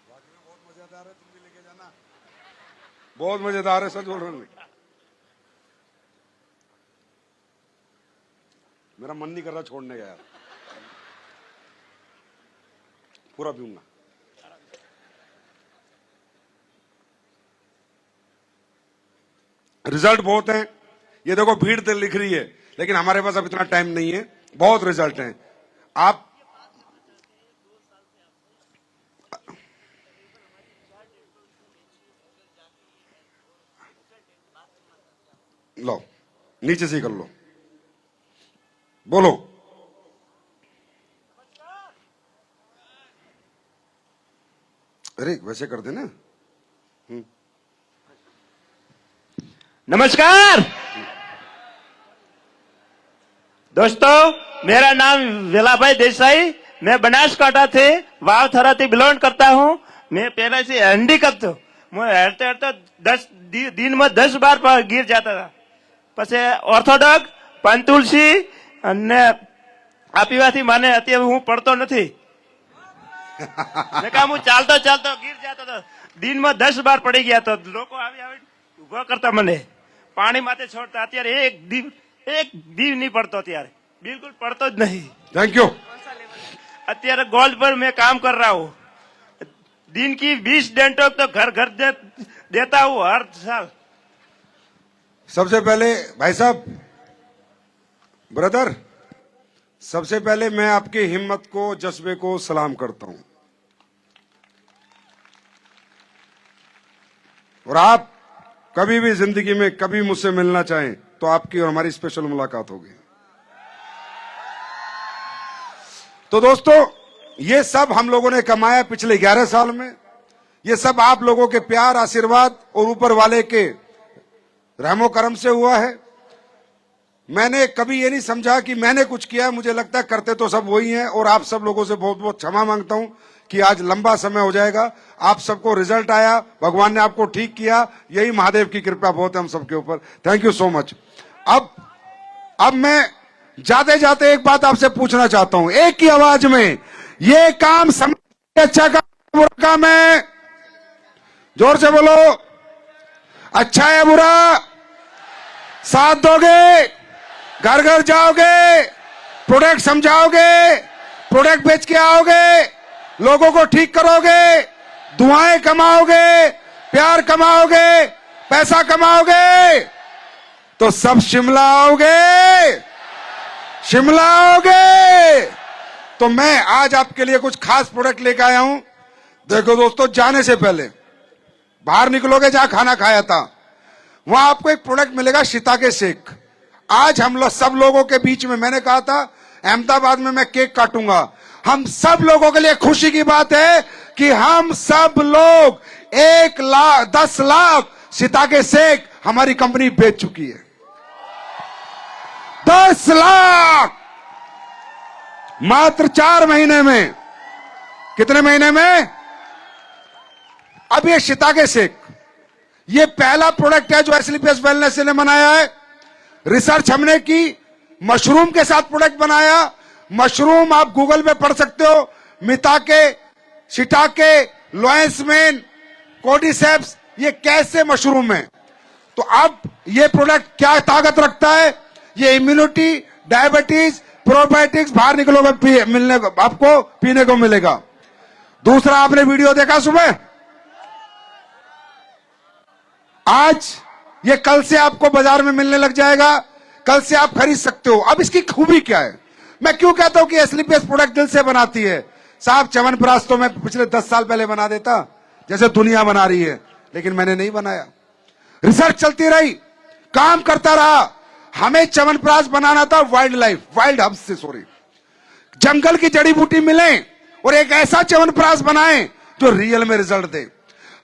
बहुत मजेदार है, तुम भी लेके जाना। बहुत मजेदार है सच बोल रहा हूँ। मेरा मन नहीं कर रहा छोड़ने का यार, पूरा पीऊंगा। रिजल्ट बहुत हैं, ये देखो भीड़ तो लिख रही है, लेकिन हमारे पास अब इतना टाइम नहीं है। बहुत रिजल्ट हैं। आप लो, नीचे से ही कर लो, बोलो। अरे वैसे कर देना। नमस्कार दोस्तों, मेरा नाम वेलाभाई देसाई, मैं बनासकांठा से वावथरा से बिलोंग करता हूँ। मैं पहले से हैंडीकैप था, मैं हरते हरते 10 दिन में 10 बार गिर जाता था। પછી ઓર્થોડોક્સ, પંતુલસી અને આ પીવાથી મને અત્યારે હું પડતો નથી। હું ચાલતો ચાલતો ગીર જતો હતો, દિનમાં 10 બાર પડી ગયા તો લોકો આવી ઉભા કરતા મને પાણી માથે છોડતા. અત્યારે એક દીવ નહીં પડતો, અત્યારે બિલકુલ પડતો જ નહીં. Thank you. અત્યારે गोल्ड पर मैं काम कर रहा हूँ. दिन की 20 डेंटो तो घर घर देता हूँ हर साल. सबसे पहले भाई साहब, ब्रदर, सबसे पहले मैं आपकी हिम्मत को, जज्बे को सलाम करता हूं. और आप कभी भी जिंदगी में कभी मुझसे मिलना चाहें तो आपकी और हमारी स्पेशल मुलाकात होगी. तो दोस्तों, ये सब हम लोगों ने कमाया पिछले 11 साल में. ये सब आप लोगों के प्यार, आशीर्वाद और ऊपर वाले के रहमो करम से हुआ है. मैंने कभी ये नहीं समझा कि मैंने कुछ किया. मुझे लगता है करते तो सब वही हैं. और आप सब लोगों से बहुत बहुत क्षमा मांगता हूं कि आज लंबा समय हो जाएगा. आप सबको रिजल्ट आया, भगवान ने आपको ठीक किया, यही महादेव की कृपा बहुत है हम सबके ऊपर. Thank you so much. अब मैं जाते जाते एक बात आपसे पूछना चाहता हूं, एक ही आवाज में. ये काम समझ अच्छा काम बुरा काम है? जोर से बोलो. अच्छा है बुरा? साथ दोगे? घर घर जाओगे? प्रोडक्ट समझाओगे? प्रोडक्ट बेच के आओगे? लोगों को ठीक करोगे? दुआएं कमाओगे? प्यार कमाओगे? पैसा कमाओगे? तो सब शिमला आओगे? शिमला आओगे? तो मैं आज आपके लिए कुछ खास प्रोडक्ट लेकर आया हूं. देखो दोस्तों, जाने से पहले बाहर निकलोगे, जहां खाना खाया था वहां आपको एक प्रोडक्ट मिलेगा, शिताके शेक. आज हम लोग सब लोगों के बीच में, मैंने कहा था अहमदाबाद में मैं केक काटूंगा. हम सब लोगों के लिए खुशी की बात है कि हम सब लोग 10 लाख शिताके शेक हमारी कंपनी बेच चुकी है. 10 लाख मात्र 4 महीने में. कितने महीने में? अब ये शिताके शेक, ये पहला प्रोडक्ट है जो एसलीपीएस वेलनेस ने बनाया है. रिसर्च हमने की, मशरूम के साथ प्रोडक्ट बनाया. मशरूम आप गूगल पे पढ़ सकते हो. मिताके, शिटाके, लॉयंसमेन, कोडिसेप्स, ये कैसे मशरूम है. तो अब ये प्रोडक्ट क्या ताकत रखता है? ये इम्यूनिटी, डायबिटीज, प्रोबायोटिक्स, बाहर निकलोगे मिलने को, आपको पीने को मिलेगा. दूसरा, आपने वीडियो देखा सुबह, आज ये कल से आपको बाजार में मिलने लग जाएगा. कल से आप खरीद सकते हो. अब इसकी खूबी क्या है? मैं क्यों कहता हूं कि एसलीपीएस प्रोडक्ट दिल से बनाती है? साहब, च्यवनप्राश तो मैं पिछले 10 साल पहले बना देता, जैसे दुनिया बना रही है, लेकिन मैंने नहीं बनाया. रिसर्च चलती रही, काम करता रहा. हमें च्यवनप्राश बनाना था वाइल्ड हब्स से, जंगल की जड़ी बूटी मिले और एक ऐसा च्यवनप्राश बनाए जो रियल में रिजल्ट दे.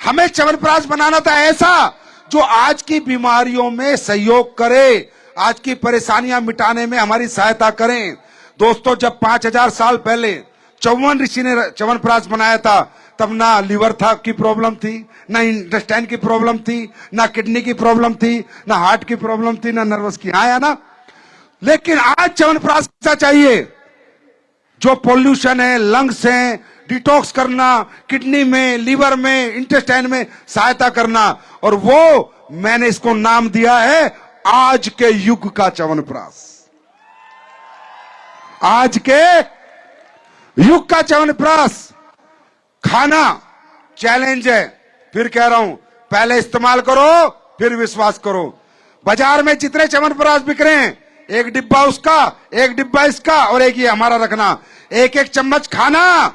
हमें च्यवनप्राश बनाना था ऐसा जो आज की बीमारियों में सहयोग करे, आज की परेशानियां मिटाने में हमारी सहायता करें. दोस्तों, जब 5000 साल पहले चौवन ऋषि ने च्यवनप्राश बनाया था, तब ना लिवर था की प्रॉब्लम थी, ना इंटेस्टाइन की प्रॉब्लम थी, ना किडनी की प्रॉब्लम थी, ना हार्ट की प्रॉब्लम थी, ना नर्वस की. आया ना? लेकिन आज च्यवनप्राश ऐसा चाहिए जो पोल्यूशन है, लंग्स हैं, डिटॉक्स करना, किडनी में, लीवर में, इंटेस्टाइन में सहायता करना. और वो मैंने इसको नाम दिया है आज के युग का च्यवनप्राश. आज के युग का च्यवनप्राश खाना चैलेंज है. फिर कह रहा हूं, पहले इस्तेमाल करो, फिर विश्वास करो. बाजार में जितने च्यवनप्राश बिक रहे हैं, एक डिब्बा उसका, एक डिब्बा इसका और एक ये हमारा रखना. एक एक चम्मच खाना.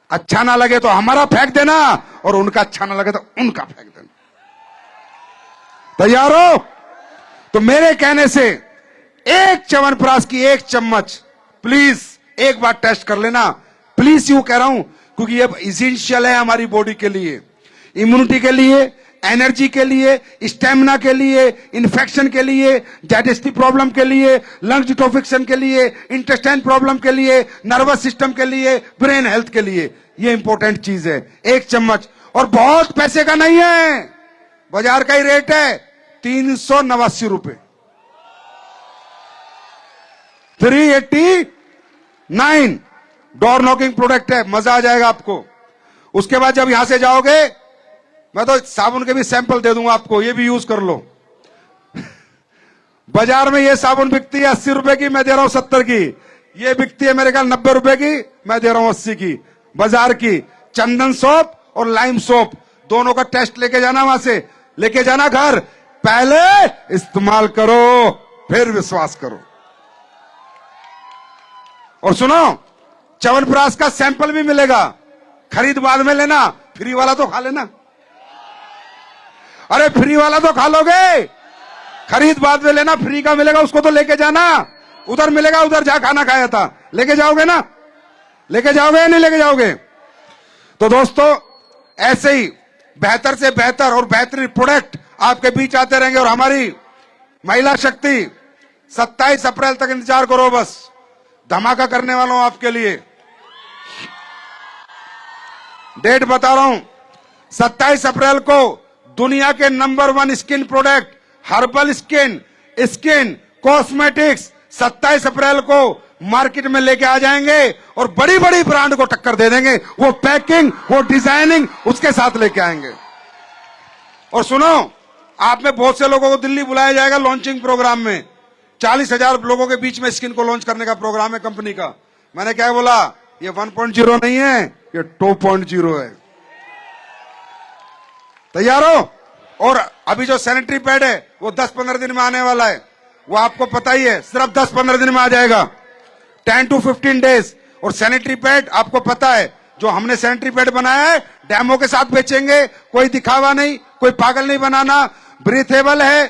अच्छा ना लगे तो हमारा फेंक देना, और उनका अच्छा ना लगे तो उनका फेंक देना. तैयार हो? तो मेरे कहने से एक च्यवनप्राश की एक चम्मच प्लीज एक बार टेस्ट कर लेना. प्लीज यूं कह रहा हूं क्योंकि ये इसेंशियल है हमारी बॉडी के लिए, इम्यूनिटी के लिए, एनर्जी के लिए, स्टेमिना के लिए, इन्फेक्शन के लिए, डाइजेस्टिव प्रॉब्लम के लिए, लंग डिटॉक्सिफिकेशन के लिए, इंटेस्टाइन प्रॉब्लम के लिए, नर्वस सिस्टम के लिए, ब्रेन हेल्थ के लिए. ये इंपॉर्टेंट चीज है. एक चम्मच, और बहुत पैसे का नहीं है, बाजार का ही रेट है 389 रुपए. 389 डोर नॉकिंग प्रोडक्ट है. मजा आ जाएगा आपको. उसके बाद जब यहां से जाओगे मैं तो साबुन के भी सैंपल दे दूंगा आपको, ये भी यूज कर लो। बाजार में ये साबुन बिकती है 80 रुपए की, मैं दे रहा हूं 70 की। ये बिकती है मेरे ख्याल 90 रुपए की, मैं दे रहा हूं 80 की। बाजार की चंदन सोप और लाइम सोप दोनों का टेस्ट लेके जाना, वहां से लेके जाना घर, पहले इस्तेमाल करो फिर विश्वास करो। और सुनो, च्यवनप्राश का सैंपल भी मिलेगा, खरीद बाद में लेना, फ्री वाला तो खा लेना। अरे फ्री वाला तो खा लोगे, खरीद बाद में लेना, फ्री का मिलेगा उसको तो लेके जाना। उधर मिलेगा, उधर जहां खाना खाया था, लेके जाओगे ना? लेके जाओगे या नहीं लेके जाओगे? तो दोस्तों, ऐसे ही बेहतर से बेहतर और बेहतरीन प्रोडक्ट आपके बीच आते रहेंगे। और हमारी महिला शक्ति 27 अप्रैल तक इंतजार करो, बस धमाका करने वाला हूं आपके लिए। डेट बता रहा हूं, 27 अप्रैल को दुनिया के number 1 skin product herbal skin cosmetics 27 अप्रैल को मार्केट में लेके आ जाएंगे और बड़ी बड़ी ब्रांड को टक्कर दे देंगे। वो पैकिंग, वो डिजाइनिंग उसके साथ लेके आएंगे। और सुनो, आप में बहुत से लोगों को दिल्ली बुलाया जाएगा लॉन्चिंग प्रोग्राम में। 40,000 लोगों के बीच में स्किन को लॉन्च करने का प्रोग्राम है कंपनी का। मैंने क्या बोला, ये 1.0 नहीं है, ये 2.0 है। तैयार हो? और अभी जो सैनिटरी पैड है वो 10-15 दिन में आने वाला है, वो आपको पता ही है, सिर्फ 10-15 दिन में आ जाएगा, 10 to 15 डेज। और सैनिटरी पैड आपको पता है, जो हमने सैनिटरी पैड बनाया है डेमो के साथ बेचेंगे, कोई दिखावा नहीं, कोई पागल नहीं बनाना, ब्रीथेबल है,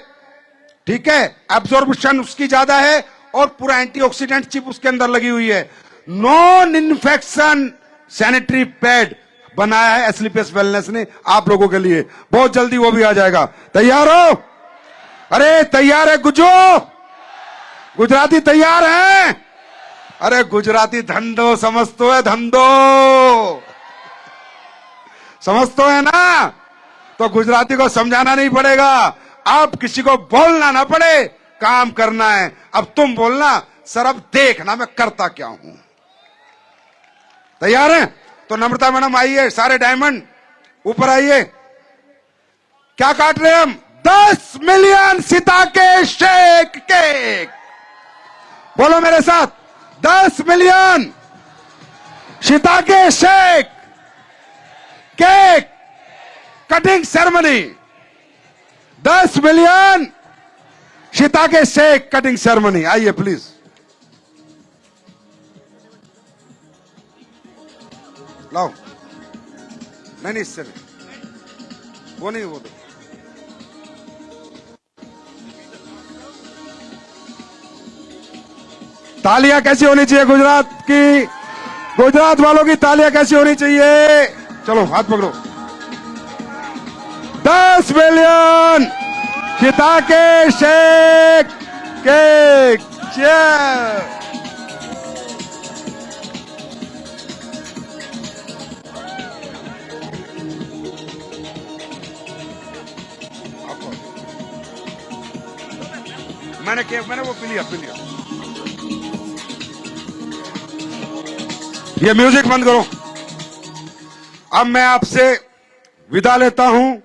ठीक है, एब्जॉर्प्शन उसकी ज्यादा है और पूरा एंटीऑक्सीडेंट चिप उसके अंदर लगी हुई है। नॉन इन्फेक्शन सैनिटरी पैड बनाया है एस्लीपियस वेलनेस ने आप लोगों के लिए। बहुत जल्दी वो भी आ जाएगा। तैयार हो? अरे तैयार है गुजो? गुजराती तैयार है? अरे गुजराती धंधो समझतो है, धंधो समझतो है ना? तो गुजराती को समझाना नहीं पड़ेगा, आप किसी को बोलना ना पड़े, काम करना है। अब तुम बोलना, सर अब देखना मैं करता क्या हूं। तैयार है? तो नम्रता मैडम आइए, सारे डायमंड ऊपर आइए। क्या काट रहे हैं हम? 10 मिलियन सिताके शेक केक। बोलो मेरे साथ, 10 मिलियन सिताके shake cake cutting ceremony. 10 million सिताके शेक कटिंग सेरेमनी। आइए प्लीज। लाओ। नहीं नहीं, इससे नहीं, वो नहीं, वो दो। तालियां कैसी होनी चाहिए गुजरात की? गुजरात वालों की तालियां कैसी होनी चाहिए? चलो हाथ पकड़ो। 10 मिलियन सिताके शेक केक। चीयर्स। मैंने वो पी लिया। ये म्यूजिक बंद करो। अब मैं आपसे विदा लेता हूं।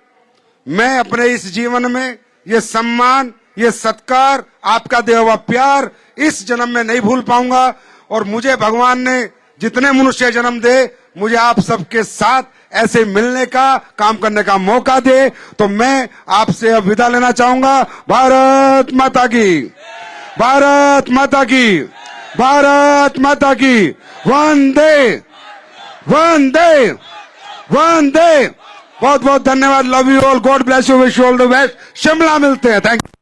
मैं अपने इस जीवन में ये सम्मान, ये सत्कार, आपका दिया हुआ प्यार इस जन्म में नहीं भूल पाऊंगा। और मुझे भगवान ने जितने मनुष्य जन्म दे, मुझे आप सबके साथ ऐसे मिलने का, काम करने का मौका दे। तो मैं आपसे अब विदा लेना चाहूंगा। भारत माता की, भारत माता की, भारत माता की। वंदे वंदे वंदे। बहुत बहुत धन्यवाद। Love you all, God bless you, wish you all the best. Shimla मिलते हैं। Thank you.